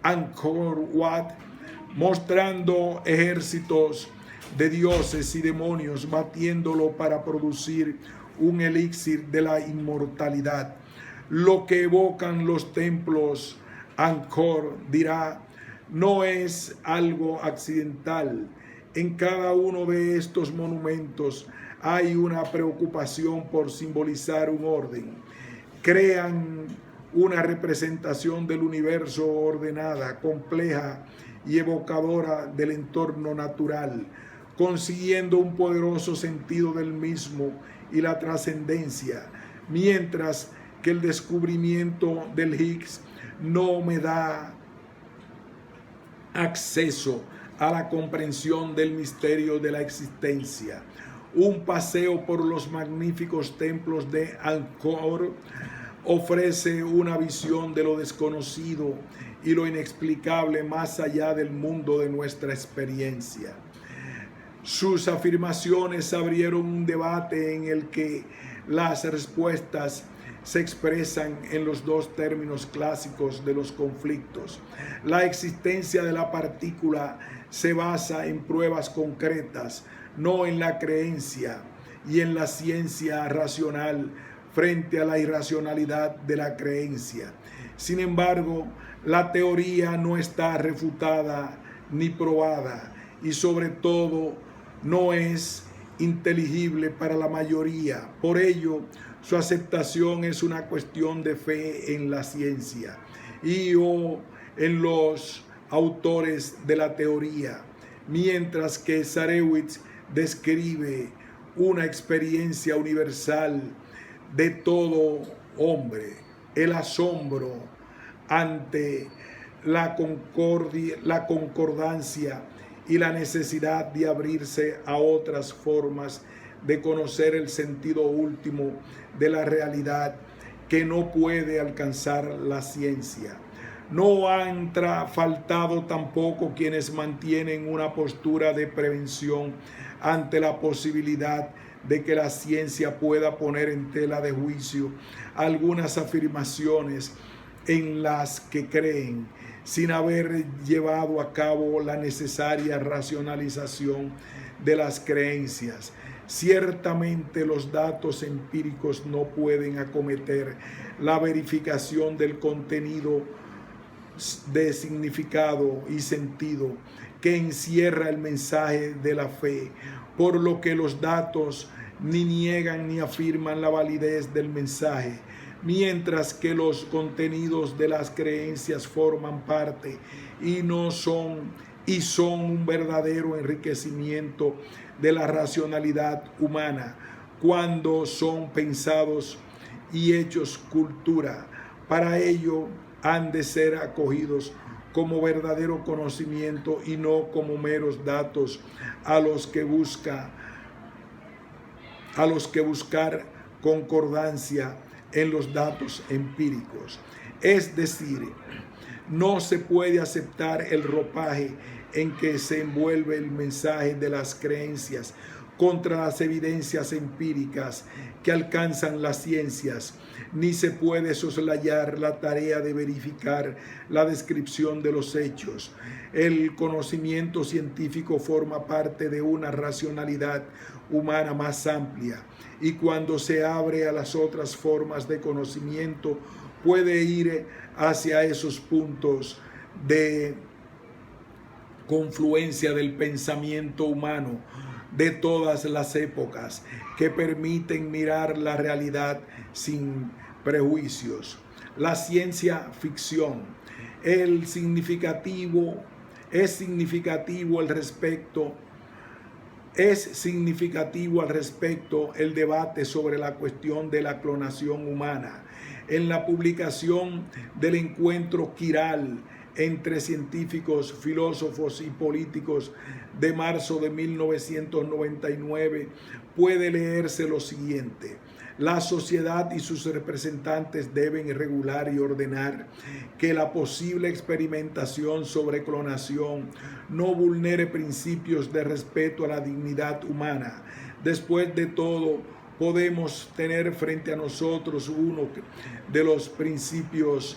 Angkor Wat, mostrando ejércitos de dioses y demonios batiéndolo para producir un elixir de la inmortalidad. Lo que evocan los templos Angkor, dirá, no es algo accidental. En cada uno de estos monumentos hay una preocupación por simbolizar un orden. Crean una representación del universo ordenada, compleja y evocadora del entorno natural, consiguiendo un poderoso sentido del mismo y la trascendencia, mientras que el descubrimiento del Higgs no me da acceso a la comprensión del misterio de la existencia. Un paseo por los magníficos templos de Angkor ofrece una visión de lo desconocido y lo inexplicable más allá del mundo de nuestra experiencia. Sus afirmaciones abrieron un debate en el que las respuestas se expresan en los dos términos clásicos de los conflictos. La existencia de la partícula se basa en pruebas concretas, no en la creencia y en la ciencia racional frente a la irracionalidad de la creencia. Sin embargo, la teoría no está refutada ni probada y sobre todo no es inteligible para la mayoría. Por ello, su aceptación es una cuestión de fe en la ciencia y o en los autores de la teoría, mientras que Charewicz describe una experiencia universal de todo hombre, el asombro ante la concordancia y la necesidad de abrirse a otras formas de conocer el sentido último de la realidad que no puede alcanzar la ciencia. No han faltado tampoco quienes mantienen una postura de prevención ante la posibilidad de que la ciencia pueda poner en tela de juicio algunas afirmaciones en las que creen, sin haber llevado a cabo la necesaria racionalización de las creencias. Ciertamente los datos empíricos no pueden acometer la verificación del contenido de significado y sentido que encierra el mensaje de la fe, por lo que los datos ni niegan ni afirman la validez del mensaje, mientras que los contenidos de las creencias forman parte son un verdadero enriquecimiento de la racionalidad humana cuando son pensados y hechos cultura. Para ello han de ser acogidos como verdadero conocimiento y no como meros datos a los que buscar concordancia en los datos empíricos. Es decir, no se puede aceptar el ropaje en que se envuelve el mensaje de las creencias contra las evidencias empíricas que alcanzan las ciencias, ni se puede soslayar la tarea de verificar la descripción de los hechos. El conocimiento científico forma parte de una racionalidad humana más amplia, y cuando se abre a las otras formas de conocimiento, puede ir hacia esos puntos de confluencia del pensamiento humano de todas las épocas que permiten mirar la realidad sin prejuicios. La ciencia ficción es significativo al respecto el debate sobre la cuestión de la clonación humana. En la publicación del encuentro quiral entre científicos, filósofos y políticos de marzo de 1999, puede leerse lo siguiente: la sociedad y sus representantes deben regular y ordenar que la posible experimentación sobre clonación no vulnere principios de respeto a la dignidad humana. Después de todo, podemos tener frente a nosotros uno de los principios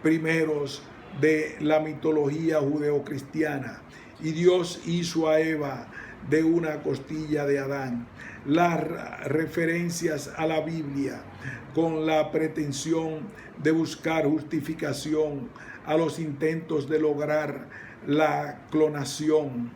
primeros de la mitología judeocristiana, y Dios hizo a Eva de una costilla de Adán. Las referencias a la Biblia con la pretensión de buscar justificación a los intentos de lograr la clonación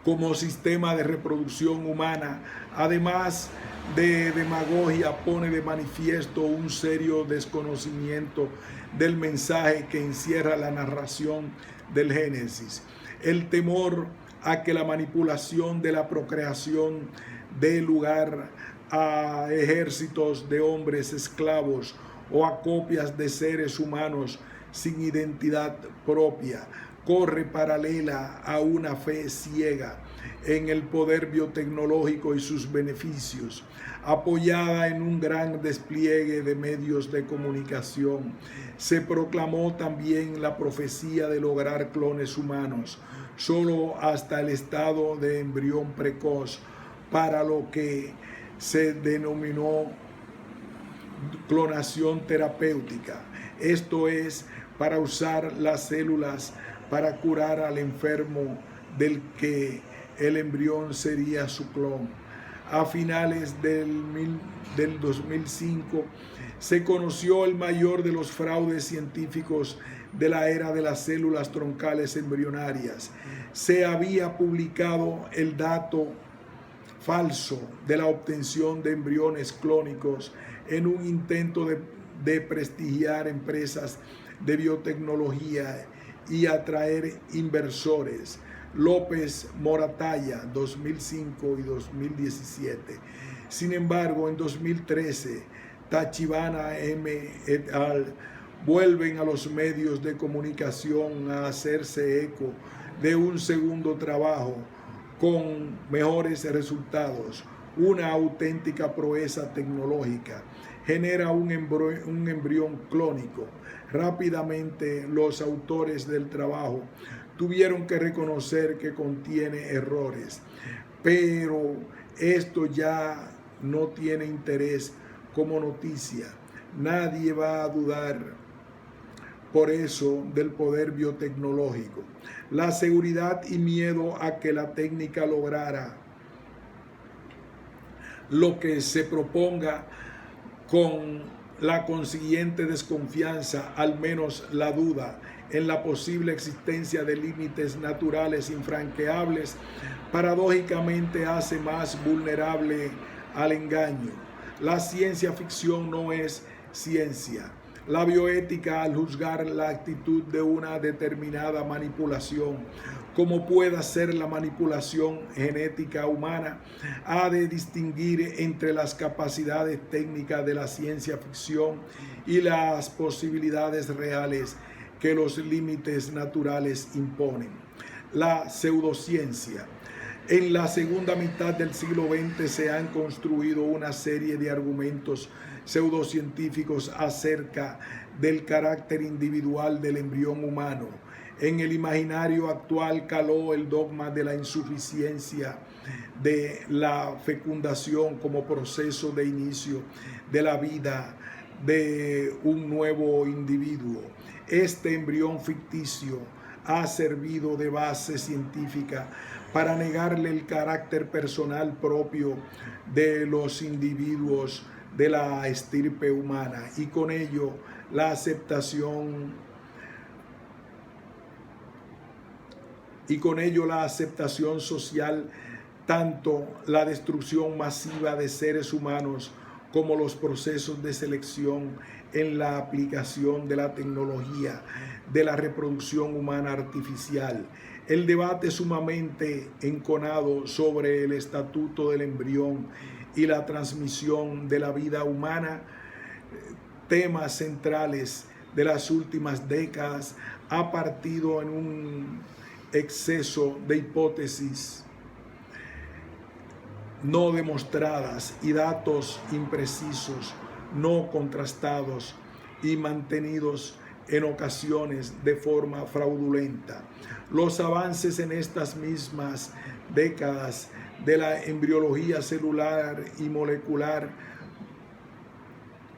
como sistema de reproducción humana, además de demagogia, pone de manifiesto un serio desconocimiento del mensaje que encierra la narración del Génesis. El temor a que la manipulación de la procreación dé lugar a ejércitos de hombres esclavos o a copias de seres humanos sin identidad propia corre paralela a una fe ciega en el poder biotecnológico y sus beneficios, apoyada en un gran despliegue de medios de comunicación. Se proclamó también la profecía de lograr clones humanos, solo hasta el estado de embrión precoz, para lo que se denominó clonación terapéutica. Esto es, para usar las células para curar al enfermo del que el embrión sería su clon. A finales del 2005 se conoció el mayor de los fraudes científicos de la era de las células troncales embrionarias. Se había publicado el dato falso de la obtención de embriones clónicos en un intento de prestigiar empresas de biotecnología y atraer inversores. López Moratalla, 2005 y 2017. Sin embargo, en 2013, Tachibana M. et al. Vuelven a los medios de comunicación a hacerse eco de un segundo trabajo con mejores resultados. Una auténtica proeza tecnológica genera un embrión clónico. Rápidamente los autores del trabajo tuvieron que reconocer que contiene errores, pero esto ya no tiene interés como noticia. Nadie va a dudar por eso del poder biotecnológico. La seguridad y miedo a que la técnica lograra lo que se proponga, con la consiguiente desconfianza, al menos la duda, en la posible existencia de límites naturales infranqueables, paradójicamente hace más vulnerable al engaño. La ciencia ficción no es ciencia. La bioética, al juzgar la actitud de una determinada manipulación, como pueda ser la manipulación genética humana, ha de distinguir entre las capacidades técnicas de la ciencia ficción y las posibilidades reales que los límites naturales imponen. La pseudociencia. En la segunda mitad del siglo XX se han construido una serie de argumentos pseudocientíficos acerca del carácter individual del embrión humano. En el imaginario actual caló el dogma de la insuficiencia de la fecundación como proceso de inicio de la vida de un nuevo individuo. Este embrión ficticio ha servido de base científica para negarle el carácter personal propio de los individuos de la estirpe humana y con ello la aceptación social, tanto la destrucción masiva de seres humanos como los procesos de selección en la aplicación de la tecnología de la reproducción humana artificial. El debate sumamente enconado sobre el estatuto del embrión y la transmisión de la vida humana, temas centrales de las últimas décadas, ha partido en un exceso de hipótesis no demostradas y datos imprecisos, no contrastados y mantenidos en ocasiones de forma fraudulenta. Los avances en estas mismas décadas de la embriología celular y molecular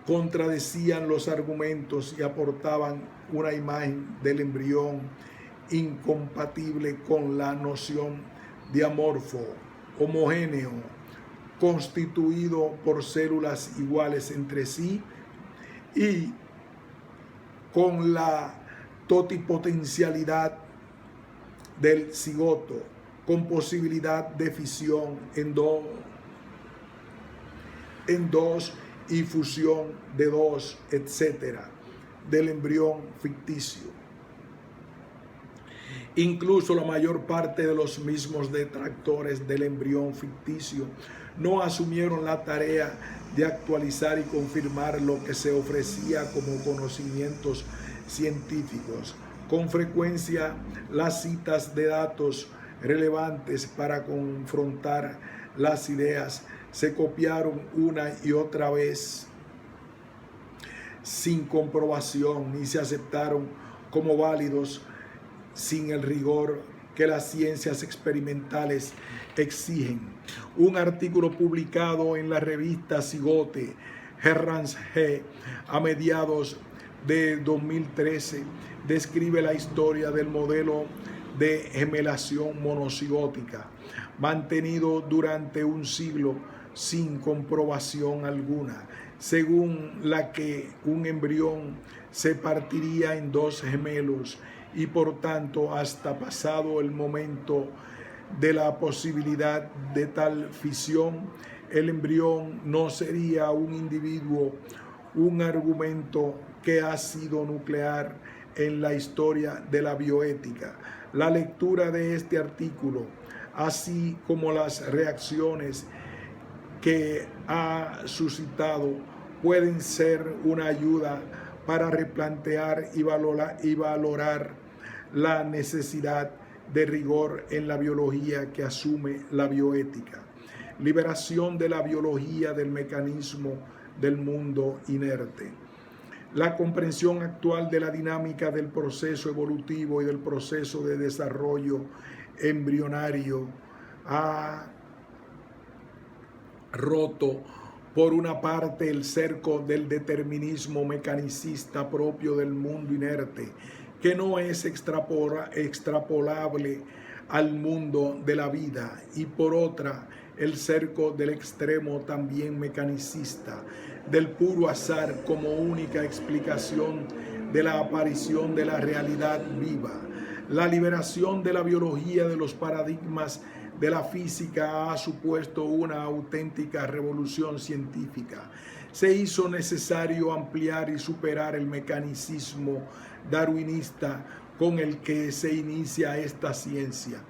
contradecían los argumentos y aportaban una imagen del embrión incompatible con la noción de amorfo, homogéneo, constituido por células iguales entre sí y con la totipotencialidad del cigoto, con posibilidad de fisión en dos y fusión de dos, etcétera, del embrión ficticio. Incluso la mayor parte de los mismos detractores del embrión ficticio no asumieron la tarea de actualizar y confirmar lo que se ofrecía como conocimientos científicos. Con frecuencia, las citas de datos relevantes para confrontar las ideas se copiaron una y otra vez sin comprobación y se aceptaron como válidos sin el rigor que las ciencias experimentales exigen. Un artículo publicado en la revista Cigote, Herrans G, a mediados de 2013, describe la historia del modelo de gemelación monocigótica, mantenido durante un siglo sin comprobación alguna, según la que un embrión se partiría en dos gemelos y por tanto hasta pasado el momento de la posibilidad de tal fisión, el embrión no sería un individuo, un argumento que ha sido nuclear en la historia de la bioética. La lectura de este artículo, así como las reacciones que ha suscitado, pueden ser una ayuda para replantear y valorar la necesidad de rigor en la biología que asume la bioética. Liberación de la biología del mecanismo del mundo inerte. La comprensión actual de la dinámica del proceso evolutivo y del proceso de desarrollo embrionario ha roto por una parte el cerco del determinismo mecanicista propio del mundo inerte, que no es extrapolable al mundo de la vida, y por otra el cerco del extremo también mecanicista, del puro azar como única explicación de la aparición de la realidad viva. La liberación de la biología de los paradigmas de la física ha supuesto una auténtica revolución científica. Se hizo necesario ampliar y superar el mecanicismo darwinista con el que se inicia esta ciencia.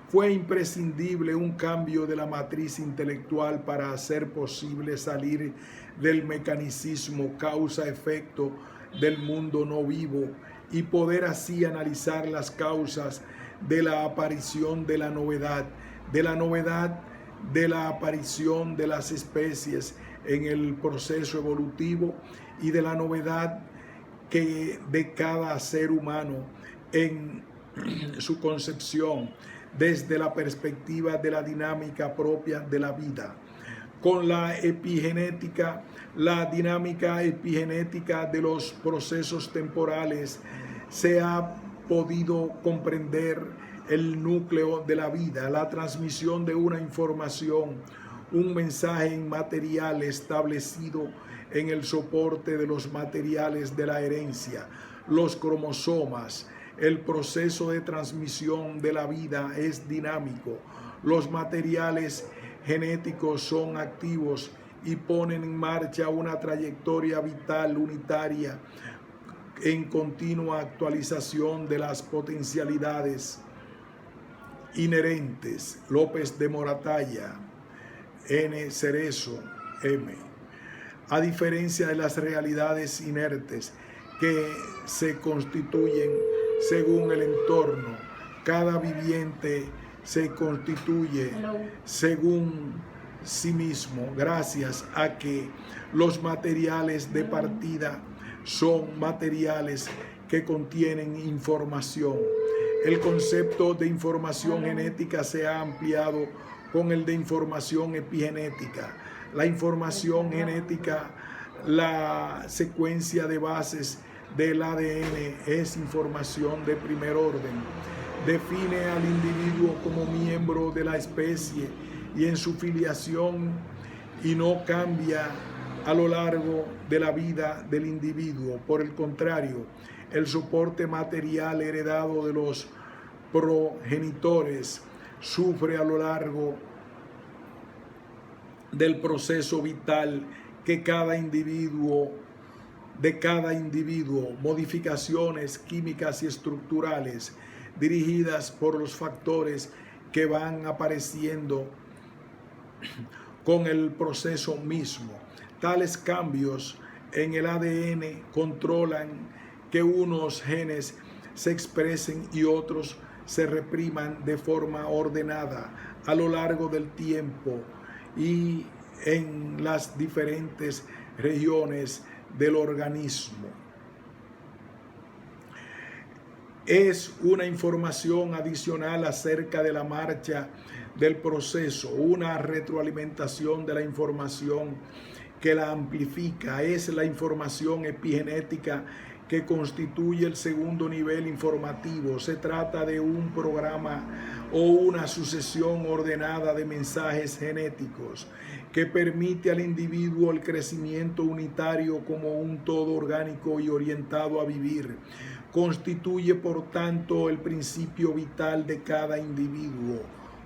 Fue imprescindible un cambio de la matriz intelectual para hacer posible salir del mecanicismo causa-efecto del mundo no vivo y poder así analizar las causas de la aparición de la novedad de la aparición de las especies en el proceso evolutivo y de la novedad de cada ser humano en su concepción desde la perspectiva de la dinámica propia de la vida. Con la epigenética, la dinámica epigenética de los procesos temporales, se ha podido comprender el núcleo de la vida, la transmisión de una información, un mensaje inmaterial establecido en el soporte de los materiales de la herencia, los cromosomas. El proceso de transmisión de la vida es dinámico. Los materiales genéticos son activos y ponen en marcha una trayectoria vital unitaria en continua actualización de las potencialidades inherentes. López de Moratalla, N. Cerezo, M. A diferencia de las realidades inertes que se constituyen según el entorno, cada viviente se constituye según sí mismo, gracias a que los materiales de partida son materiales que contienen información. El concepto de información genética se ha ampliado con el de información epigenética. La información genética, la secuencia de bases del ADN, es información de primer orden. Define al individuo como miembro de la especie y en su filiación y no cambia a lo largo de la vida del individuo. Por el contrario, el soporte material heredado de los progenitores sufre a lo largo del proceso vital de cada individuo, modificaciones químicas y estructurales dirigidas por los factores que van apareciendo con el proceso mismo. Tales cambios en el ADN controlan que unos genes se expresen y otros se repriman de forma ordenada a lo largo del tiempo y en las diferentes regiones del organismo. Es una información adicional acerca de la marcha del proceso, una retroalimentación de la información que la amplifica. Es la información epigenética que constituye el segundo nivel informativo. Se trata de un programa o una sucesión ordenada de mensajes genéticos que permite al individuo el crecimiento unitario como un todo orgánico y orientado a vivir. Constituye, por tanto, el principio vital de cada individuo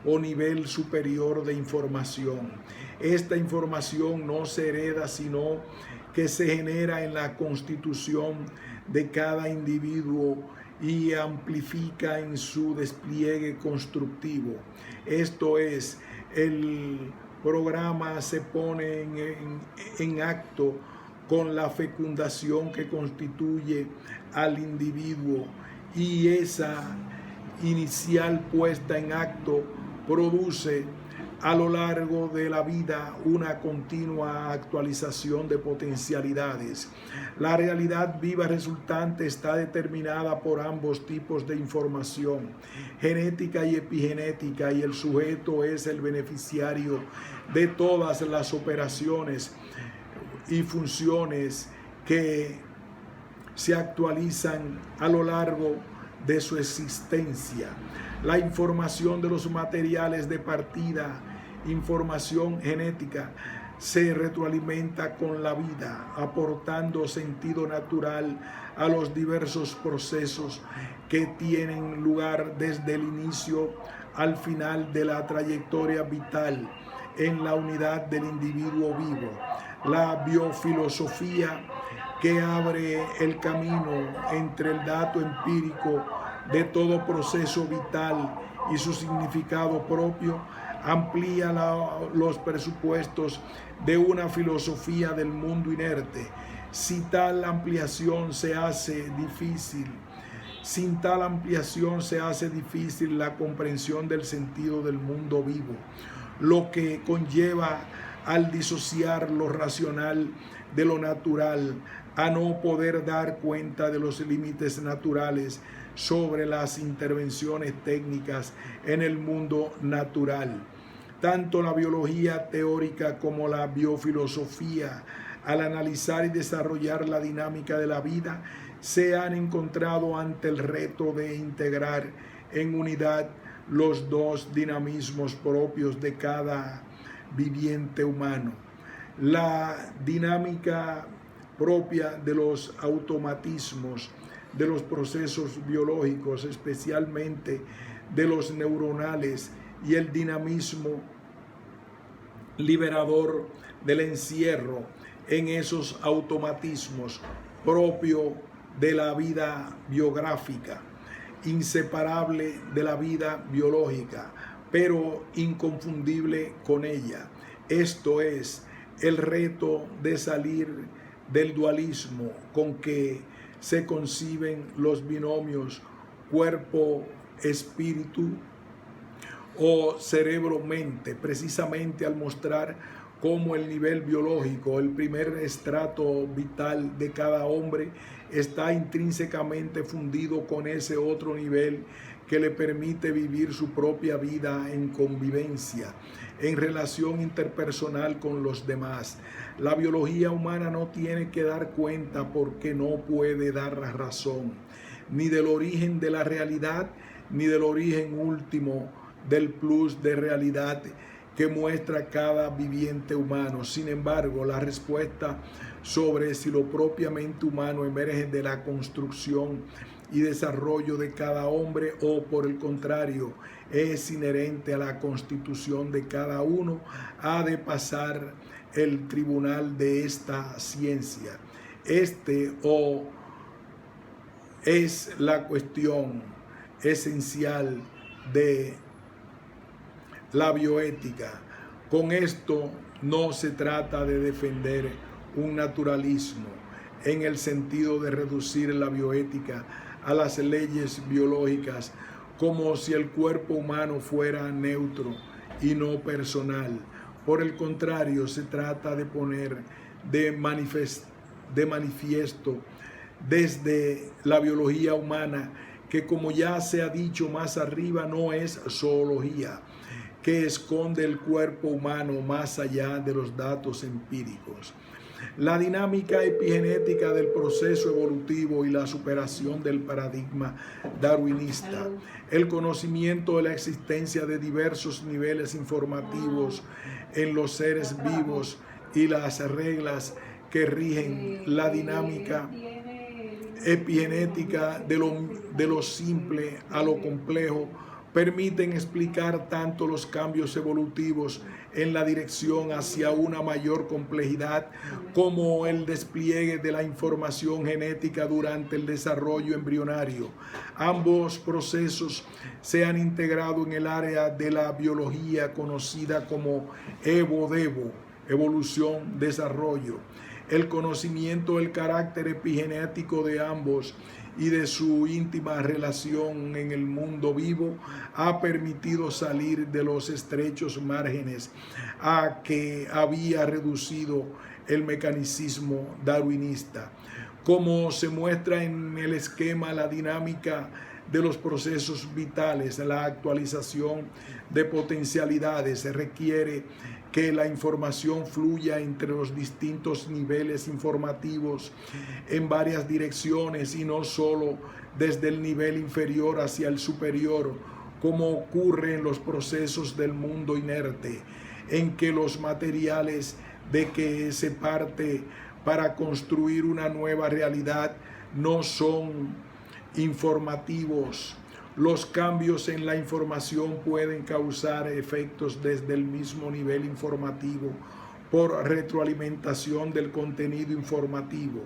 o nivel superior de información. Esta información no se hereda, sino que se genera en la constitución de cada individuo y amplifica en su despliegue constructivo. Esto es, el programa se pone en acto con la fecundación que constituye al individuo, y esa inicial puesta en acto produce a lo largo de la vida una continua actualización de potencialidades. La realidad viva resultante está determinada por ambos tipos de información, genética y epigenética, y el sujeto es el beneficiario de todas las operaciones y funciones que se actualizan a lo largo de su existencia. La información de los materiales de partida, información genética, se retroalimenta con la vida, aportando sentido natural a los diversos procesos que tienen lugar desde el inicio al final de la trayectoria vital en la unidad del individuo vivo. La biofilosofía, que abre el camino entre el dato empírico de todo proceso vital y su significado propio, amplía los presupuestos de una filosofía del mundo inerte. Sin tal ampliación se hace difícil la comprensión del sentido del mundo vivo, lo que conlleva al disociar lo racional de lo natural, a no poder dar cuenta de los límites naturales sobre las intervenciones técnicas en el mundo natural. Tanto la biología teórica como la biofilosofía, al analizar y desarrollar la dinámica de la vida, se han encontrado ante el reto de integrar en unidad los dos dinamismos propios de cada viviente humano. La dinámica propia de los automatismos, de los procesos biológicos, especialmente de los neuronales, y el dinamismo liberador del encierro en esos automatismos propio de la vida biográfica, inseparable de la vida biológica, pero inconfundible con ella. Esto es el reto de salir del dualismo con que se conciben los binomios cuerpo-espíritu o cerebro-mente, precisamente al mostrar cómo el nivel biológico, el primer estrato vital de cada hombre, está intrínsecamente fundido con ese otro nivel que le permite vivir su propia vida en convivencia, en relación interpersonal con los demás. La biología humana no tiene que dar cuenta porque no puede dar razón, ni del origen de la realidad, ni del origen último del plus de realidad que muestra cada viviente humano. Sin embargo, la respuesta sobre si lo propiamente humano emerge de la construcción y desarrollo de cada hombre o por el contrario es inherente a la constitución de cada uno, ha de pasar el tribunal de esta ciencia. Es la cuestión esencial de la bioética. Con esto no se trata de defender un naturalismo en el sentido de reducir la bioética a las leyes biológicas como si el cuerpo humano fuera neutro y no personal. Por el contrario, se trata de poner de manifiesto desde la biología humana que, como ya se ha dicho más arriba, no es zoología, que esconde el cuerpo humano más allá de los datos empíricos. La dinámica epigenética del proceso evolutivo y la superación del paradigma darwinista, el conocimiento de la existencia de diversos niveles informativos en los seres vivos y las reglas que rigen la dinámica epigenética de lo simple a lo complejo, permiten explicar tanto los cambios evolutivos en la dirección hacia una mayor complejidad como el despliegue de la información genética durante el desarrollo embrionario. Ambos procesos se han integrado en el área de la biología conocida como evo-devo, evolución, desarrollo. El conocimiento del carácter epigenético de ambos y de su íntima relación en el mundo vivo ha permitido salir de los estrechos márgenes a que había reducido el mecanicismo darwinista. Como se muestra en el esquema, la dinámica de los procesos vitales, la actualización de potencialidades, se requiere que la información fluya entre los distintos niveles informativos en varias direcciones y no solo desde el nivel inferior hacia el superior, como ocurre en los procesos del mundo inerte, en que los materiales de que se parte para construir una nueva realidad no son informativos. Los cambios en la información pueden causar efectos desde el mismo nivel informativo por retroalimentación del contenido informativo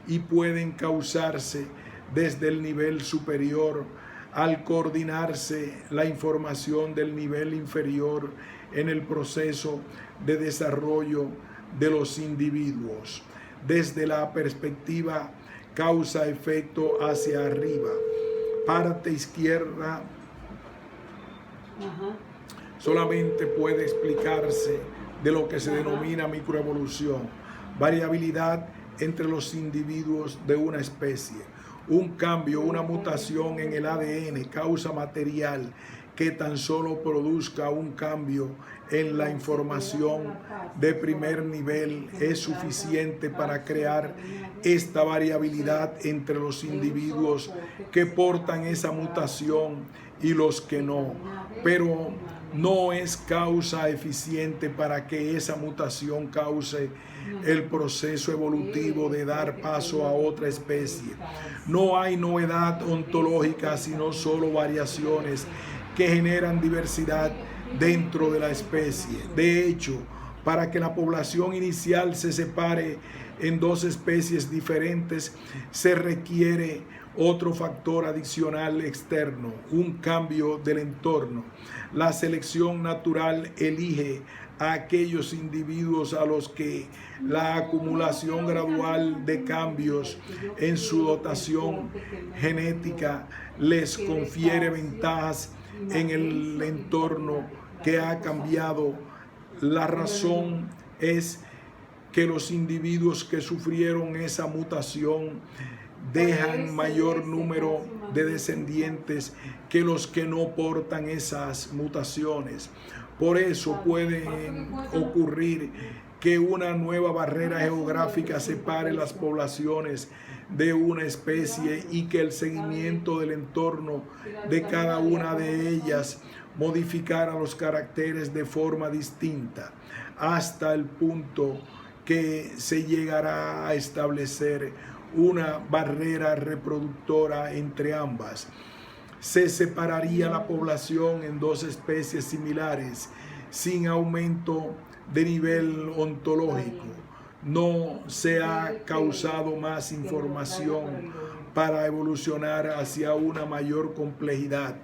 y pueden causarse desde el nivel superior al coordinarse la información del nivel inferior en el proceso de desarrollo de los individuos. Desde la perspectiva causa-efecto hacia arriba, parte izquierda, solamente puede explicarse de lo que se denomina microevolución, variabilidad entre los individuos de una especie. Un cambio, una mutación en el ADN, causa material que tan solo produzca un cambio en la información de primer nivel es suficiente para crear esta variabilidad entre los individuos que portan esa mutación y los que no, pero no es causa eficiente para que esa mutación cause el proceso evolutivo de dar paso a otra especie. No hay novedad ontológica, sino solo variaciones que generan diversidad dentro de la especie. De hecho, para que la población inicial se separe en dos especies diferentes, se requiere otro factor adicional externo, un cambio del entorno. La selección natural elige a aquellos individuos a los que la acumulación gradual de cambios en su dotación genética les confiere ventajas en el entorno que ha cambiado. La razón es que los individuos que sufrieron esa mutación dejan mayor número de descendientes que los que no portan esas mutaciones. Por eso puede ocurrir que una nueva barrera geográfica separe las poblaciones de una especie y que el seguimiento del entorno de cada una de ellas modificara los caracteres de forma distinta, hasta el punto que se llegará a establecer una barrera reproductora entre ambas. Se separaría la población en dos especies similares sin aumento de nivel ontológico. No se ha causado más información para evolucionar hacia una mayor complejidad.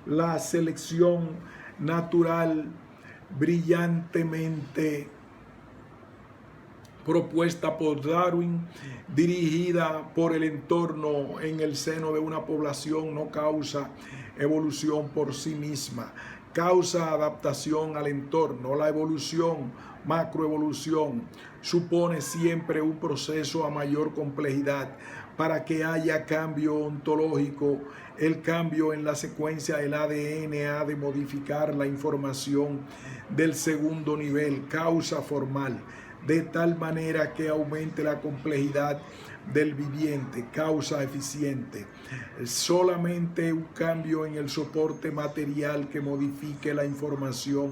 La selección natural brillantemente propuesta por Darwin, dirigida por el entorno en el seno de una población, no causa evolución por sí misma, causa adaptación al entorno. La evolución, macroevolución, supone siempre un proceso a mayor complejidad. Para que haya cambio ontológico, el cambio en la secuencia del ADN ha de modificar la información del segundo nivel, causa formal, de tal manera que aumente la complejidad del viviente, causa eficiente. Solamente un cambio en el soporte material que modifique la información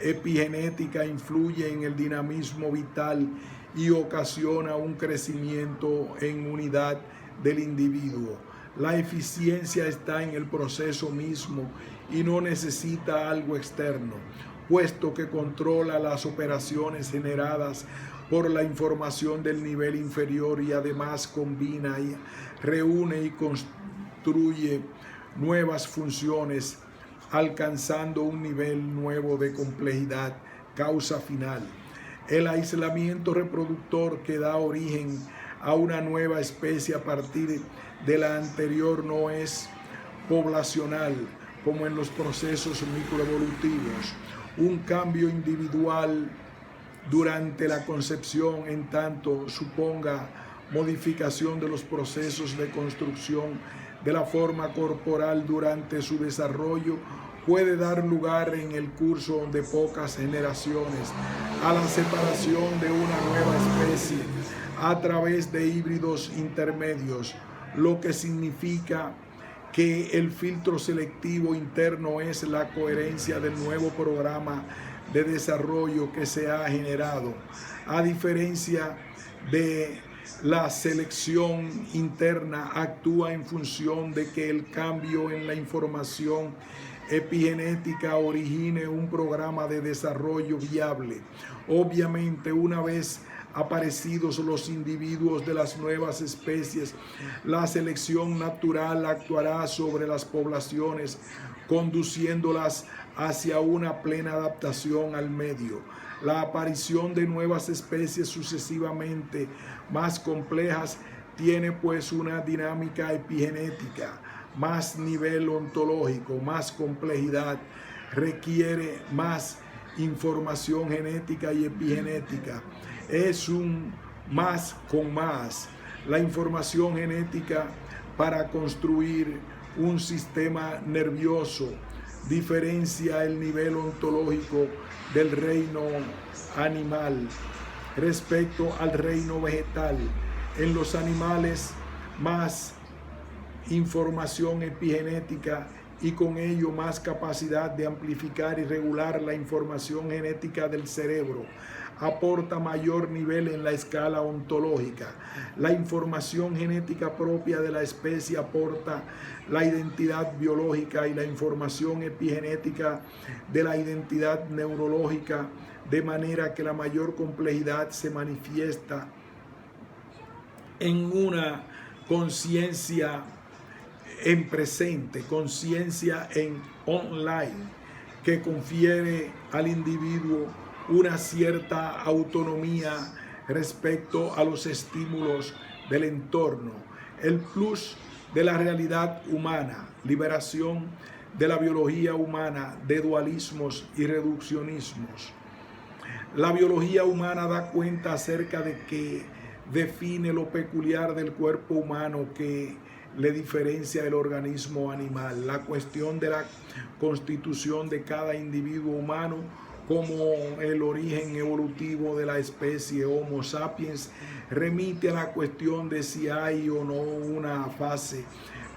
epigenética influye en el dinamismo vital y ocasiona un crecimiento en unidad del individuo. La eficiencia está en el proceso mismo y no necesita algo externo, puesto que controla las operaciones generadas por la información del nivel inferior y además combina y reúne y construye nuevas funciones, alcanzando un nivel nuevo de complejidad. Causa final: el aislamiento reproductor que da origen a una nueva especie a partir de la anterior no es poblacional como en los procesos microevolutivos. Un cambio individual durante la concepción, en tanto suponga modificación de los procesos de construcción de la forma corporal durante su desarrollo, puede dar lugar en el curso de pocas generaciones a la separación de una nueva especie a través de híbridos intermedios, lo que significa que el filtro selectivo interno es la coherencia del nuevo programa de desarrollo que se ha generado. A diferencia de la selección interna actúa en función de que el cambio en la información epigenética origine un programa de desarrollo viable. Obviamente, una vez aparecidos los individuos de las nuevas especies, la selección natural actuará sobre las poblaciones, conduciéndolas hacia una plena adaptación al medio. La aparición de nuevas especies sucesivamente más complejas tiene pues una dinámica epigenética, más nivel ontológico, más complejidad, requiere más información genética y epigenética. Es un más con más. La información genética para construir un sistema nervioso diferencia el nivel ontológico del reino animal respecto al reino vegetal. En los animales, más información epigenética y con ello más capacidad de amplificar y regular la información genética del cerebro. Aporta mayor nivel en la escala ontológica. La información genética propia de la especie aporta la identidad biológica y la información epigenética de la identidad neurológica, de manera que la mayor complejidad se manifiesta en una conciencia en presente, conciencia en online, que confiere al individuo una cierta autonomía respecto a los estímulos del entorno. El plus de la realidad humana, liberación de la biología humana de dualismos y reduccionismos. La biología humana da cuenta acerca de que define lo peculiar del cuerpo humano que le diferencia del organismo animal. La cuestión de la constitución de cada individuo humano como el origen evolutivo de la especie Homo sapiens remite a la cuestión de si hay o no una fase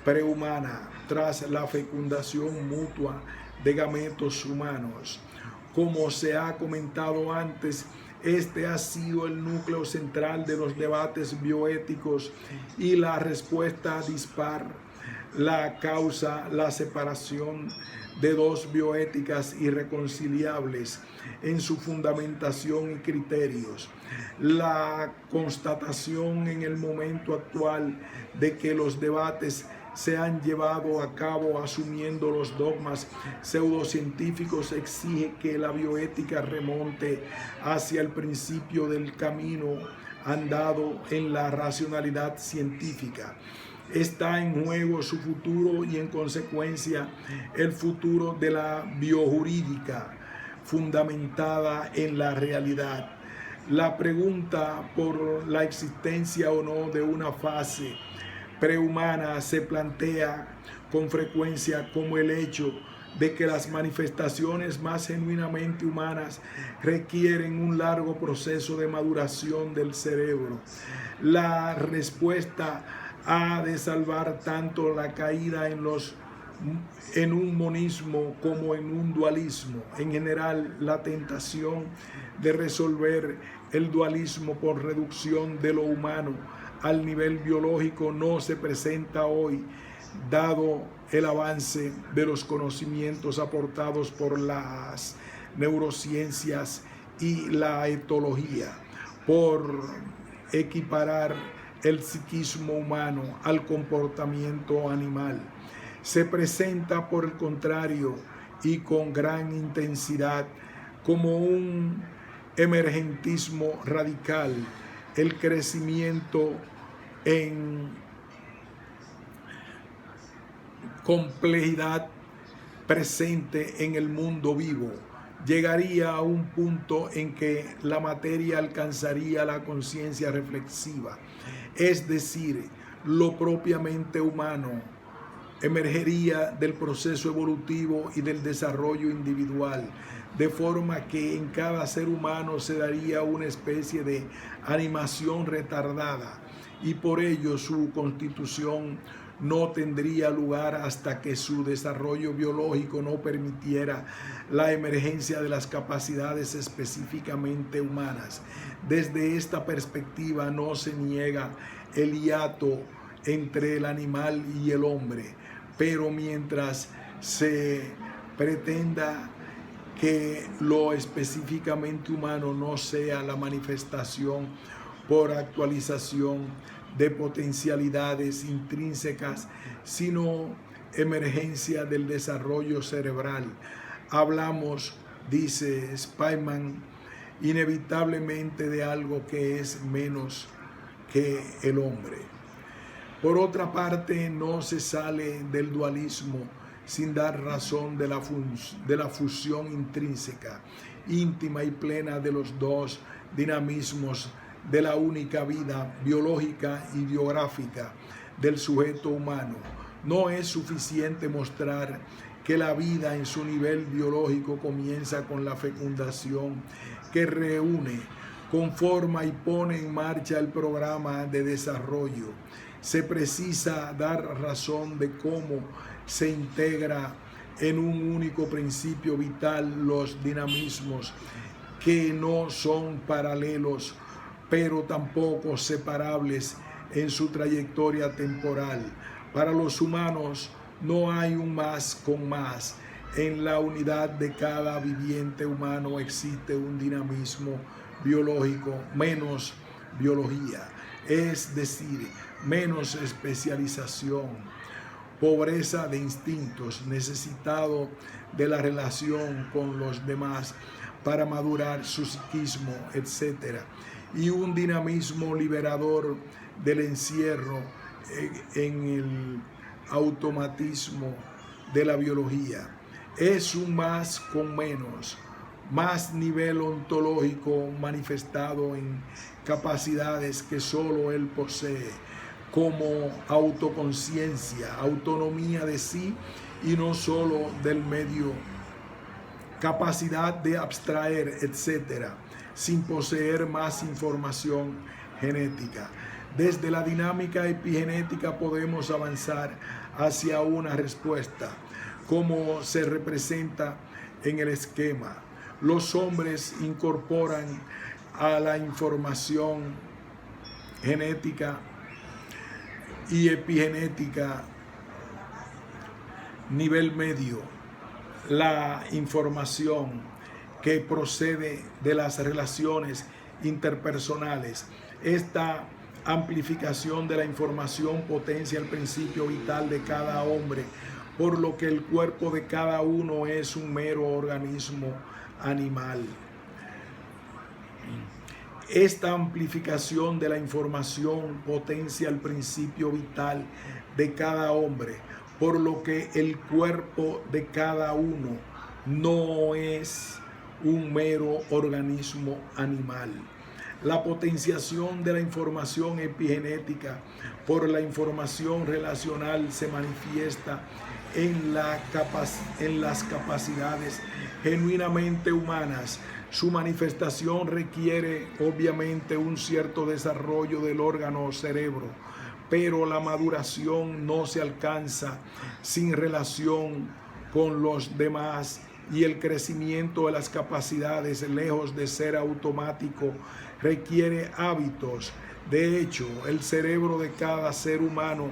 prehumana tras la fecundación mutua de gametos humanos. Como se ha comentado antes, este ha sido el núcleo central de los debates bioéticos y la respuesta dispar la causa la separación de dos bioéticas irreconciliables en su fundamentación y criterios. La constatación en el momento actual de que los debates se han llevado a cabo asumiendo los dogmas pseudocientíficos exige que la bioética remonte hacia el principio del camino andado en la racionalidad científica. Está en juego su futuro y en consecuencia el futuro de la biojurídica fundamentada en la realidad. La pregunta por la existencia o no de una fase prehumana se plantea con frecuencia como el hecho de que las manifestaciones más genuinamente humanas requieren un largo proceso de maduración del cerebro. La respuesta ha de salvar tanto la caída en un monismo como en un dualismo. En general, la tentación de resolver el dualismo por reducción de lo humano al nivel biológico no se presenta hoy, dado el avance de los conocimientos aportados por las neurociencias y la etología, por equiparar el psiquismo humano al comportamiento animal. Se presenta, por el contrario, y con gran intensidad, como un emergentismo radical, el crecimiento en complejidad presente en el mundo vivo. Llegaría a un punto en que la materia alcanzaría la conciencia reflexiva, es decir, lo propiamente humano emergería del proceso evolutivo y del desarrollo individual, de forma que en cada ser humano se daría una especie de animación retardada y por ello su constitución no tendría lugar hasta que su desarrollo biológico no permitiera la emergencia de las capacidades específicamente humanas. Desde esta perspectiva no se niega el hiato entre el animal y el hombre, pero mientras se pretenda que lo específicamente humano no sea la manifestación por actualización de potencialidades intrínsecas, sino emergencia del desarrollo cerebral. Hablamos, dice Spyman, inevitablemente de algo que es menos que el hombre. Por otra parte, no se sale del dualismo sin dar razón de la fusión intrínseca, íntima y plena de los dos dinamismos de la única vida biológica y biográfica del sujeto humano. No es suficiente mostrar que la vida en su nivel biológico comienza con la fecundación, que reúne, conforma y pone en marcha el programa de desarrollo. Se precisa dar razón de cómo se integra en un único principio vital los dinamismos que no son paralelos, pero tampoco separables en su trayectoria temporal. Para los humanos no hay un más con más. En la unidad de cada viviente humano existe un dinamismo biológico menos biología, es decir, menos especialización, pobreza de instintos, necesitado de la relación con los demás para madurar su psiquismo, etc. Y un dinamismo liberador del encierro en el automatismo de la biología. Es un más con menos, más nivel ontológico manifestado en capacidades que solo él posee, como autoconciencia, autonomía de sí y no solo del medio, capacidad de abstraer, etc., sin poseer más información genética. Desde la dinámica epigenética podemos avanzar hacia una respuesta, como se representa en el esquema. Los hombres incorporan a la información genética y epigenética nivel medio, la información que procede de las relaciones interpersonales. Esta amplificación de la información potencia el principio vital de cada hombre, por lo que el cuerpo de cada uno es un mero organismo animal. Esta amplificación de la información potencia el principio vital de cada hombre, por lo que el cuerpo de cada uno no es un mero organismo animal. La potenciación de la información epigenética por la información relacional se manifiesta en las capacidades genuinamente humanas. Su manifestación requiere obviamente un cierto desarrollo del órgano cerebro, pero la maduración no se alcanza sin relación con los demás, y el crecimiento de las capacidades, lejos de ser automático, requiere hábitos. De hecho, el cerebro de cada ser humano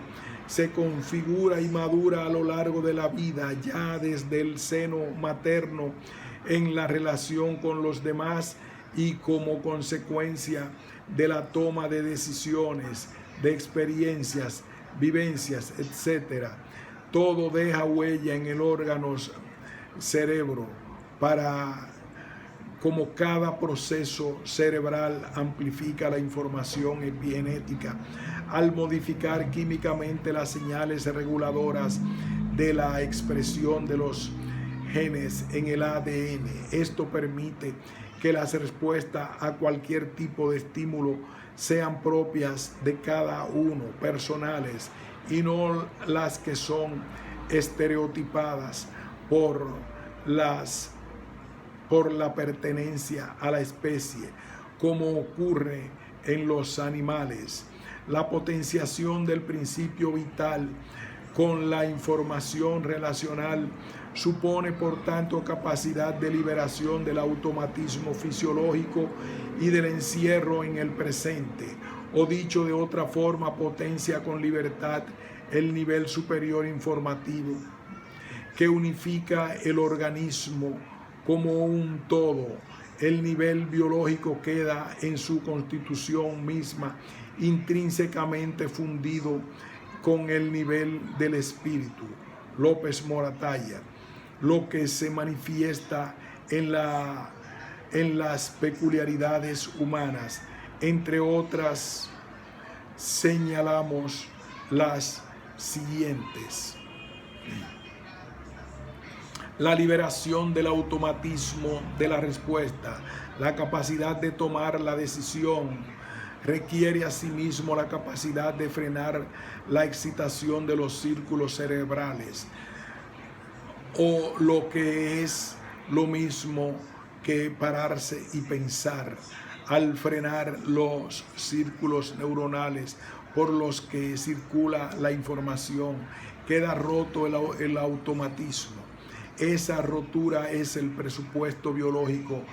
se configura y madura a lo largo de la vida, ya desde el seno materno, en la relación con los demás y como consecuencia de la toma de decisiones, de experiencias, vivencias, etc. Todo deja huella en el órgano cerebro, como cada proceso cerebral amplifica la información epigenética al modificar químicamente las señales reguladoras de la expresión de los genes en el ADN. Esto permite que las respuestas a cualquier tipo de estímulo sean propias de cada uno, personales, y no las que son estereotipadas por la pertenencia a la especie, como ocurre en los animales. La potenciación del principio vital con la información relacional supone, por tanto, capacidad de liberación del automatismo fisiológico y del encierro en el presente, o dicho de otra forma, potencia con libertad el nivel superior informativo que unifica el organismo como un todo. El nivel biológico queda en su constitución misma intrínsecamente fundido con el nivel del espíritu. López Moratalla. Lo que se manifiesta en las peculiaridades humanas, entre otras, señalamos las siguientes: la liberación del automatismo de la respuesta, la capacidad de tomar la decisión, requiere asimismo la capacidad de frenar la excitación de los círculos cerebrales, o lo que es lo mismo que pararse y pensar. Al frenar los círculos neuronales por los que circula la información, queda roto el automatismo. Esa rotura es el presupuesto biológico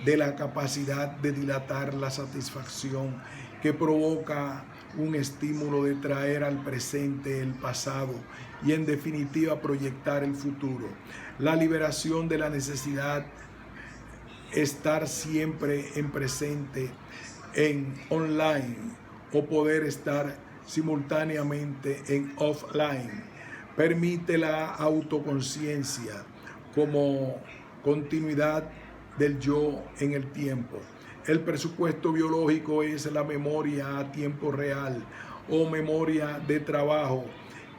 de la capacidad de dilatar la satisfacción que provoca un estímulo de traer al presente el pasado y en definitiva proyectar el futuro. La liberación de la necesidad estar siempre en presente, en online, o poder estar simultáneamente en offline, permite la autoconciencia como continuidad del yo en el tiempo. El presupuesto biológico es la memoria a tiempo real o memoria de trabajo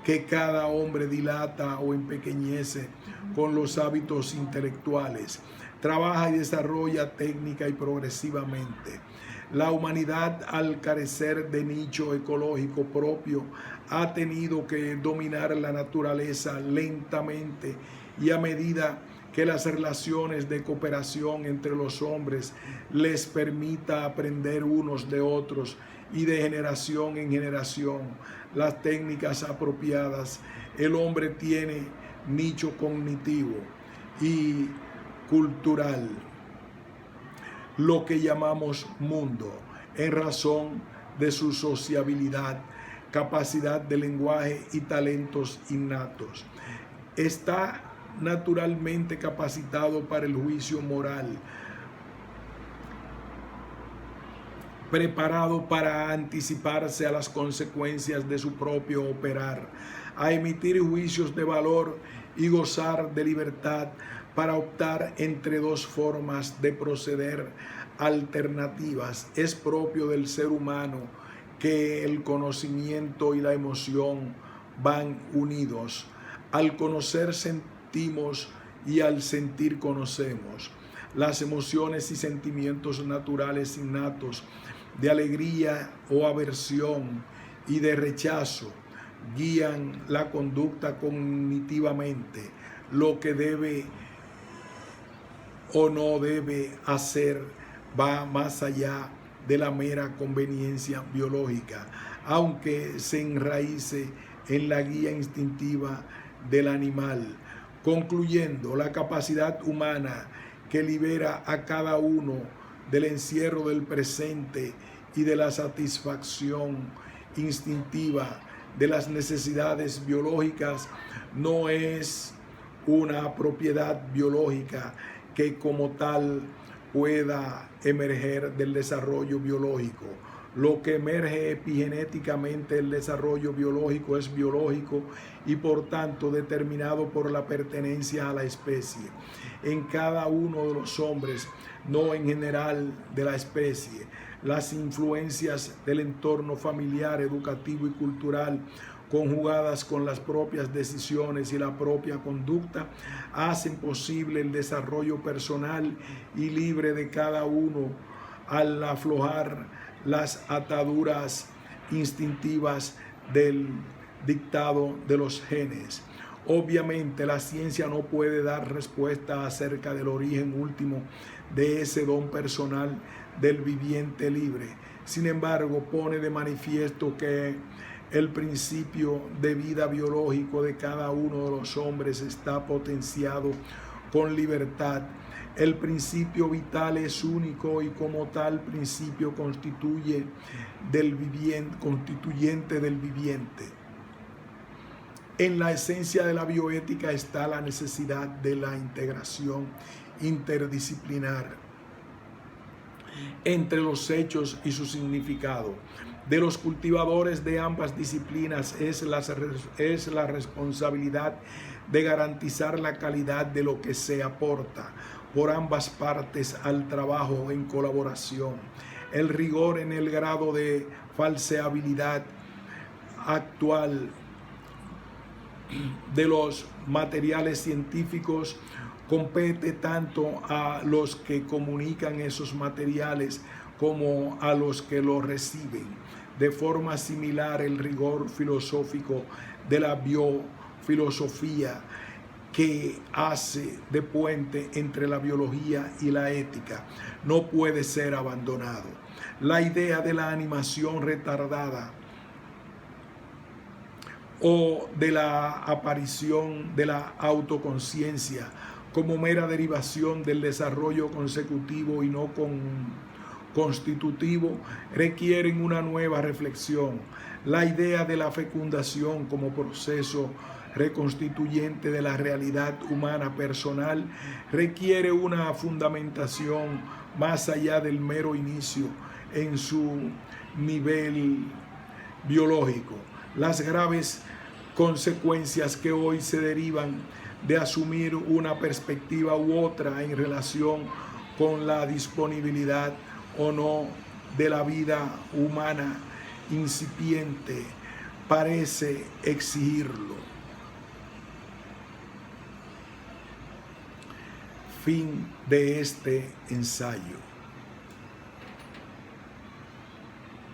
que cada hombre dilata o empequeñece con los hábitos intelectuales. Trabaja y desarrolla técnica y progresivamente. La humanidad, al carecer de nicho ecológico propio, ha tenido que dominar la naturaleza lentamente y a medida que las relaciones de cooperación entre los hombres les permita aprender unos de otros y de generación en generación las técnicas apropiadas, el hombre tiene nicho cognitivo y cultural, lo que llamamos mundo, en razón de su sociabilidad, capacidad de lenguaje y talentos innatos. Está naturalmente capacitado para el juicio moral, preparado para anticiparse a las consecuencias de su propio operar, a emitir juicios de valor y gozar de libertad para optar entre dos formas de proceder alternativas. Es propio del ser humano que el conocimiento y la emoción van unidos. Al conocer sentimos y al sentir conocemos. Las emociones y sentimientos naturales innatos de alegría o aversión y de rechazo guían la conducta cognitivamente. Lo que debe o no debe hacer va más allá de la mera conveniencia biológica, aunque se enraíce en la guía instintiva del animal. Concluyendo, la capacidad humana que libera a cada uno del encierro del presente y de la satisfacción instintiva de las necesidades biológicas no es una propiedad biológica que como tal pueda emerger del desarrollo biológico. Lo que emerge epigenéticamente del desarrollo biológico es biológico y por tanto determinado por la pertenencia a la especie. En cada uno de los hombres, no en general de la especie, las influencias del entorno familiar, educativo y cultural, conjugadas con las propias decisiones y la propia conducta, hacen posible el desarrollo personal y libre de cada uno al aflojar las ataduras instintivas del dictado de los genes. Obviamente la ciencia no puede dar respuesta acerca del origen último de ese don personal del viviente libre. Sin embargo, pone de manifiesto que el principio de vida biológico de cada uno de los hombres está potenciado con libertad. El principio vital es único y como tal principio constituyente del viviente. En la esencia de la bioética está la necesidad de la integración interdisciplinar entre los hechos y su significado. De los cultivadores de ambas disciplinas es la responsabilidad de garantizar la calidad de lo que se aporta por ambas partes al trabajo en colaboración. El rigor en el grado de falseabilidad actual de los materiales científicos compete tanto a los que comunican esos materiales como a los que los reciben. De forma similar, el rigor filosófico de la biofilosofía que hace de puente entre la biología y la ética no puede ser abandonado. La idea de la animación retardada o de la aparición de la autoconciencia como mera derivación del desarrollo consecutivo y no constitutivo requieren una nueva reflexión. La idea de la fecundación como proceso reconstituyente de la realidad humana personal requiere una fundamentación más allá del mero inicio en su nivel biológico. Las graves consecuencias que hoy se derivan de asumir una perspectiva u otra en relación con la disponibilidad o no de la vida humana incipiente parece exigirlo. Fin de este ensayo.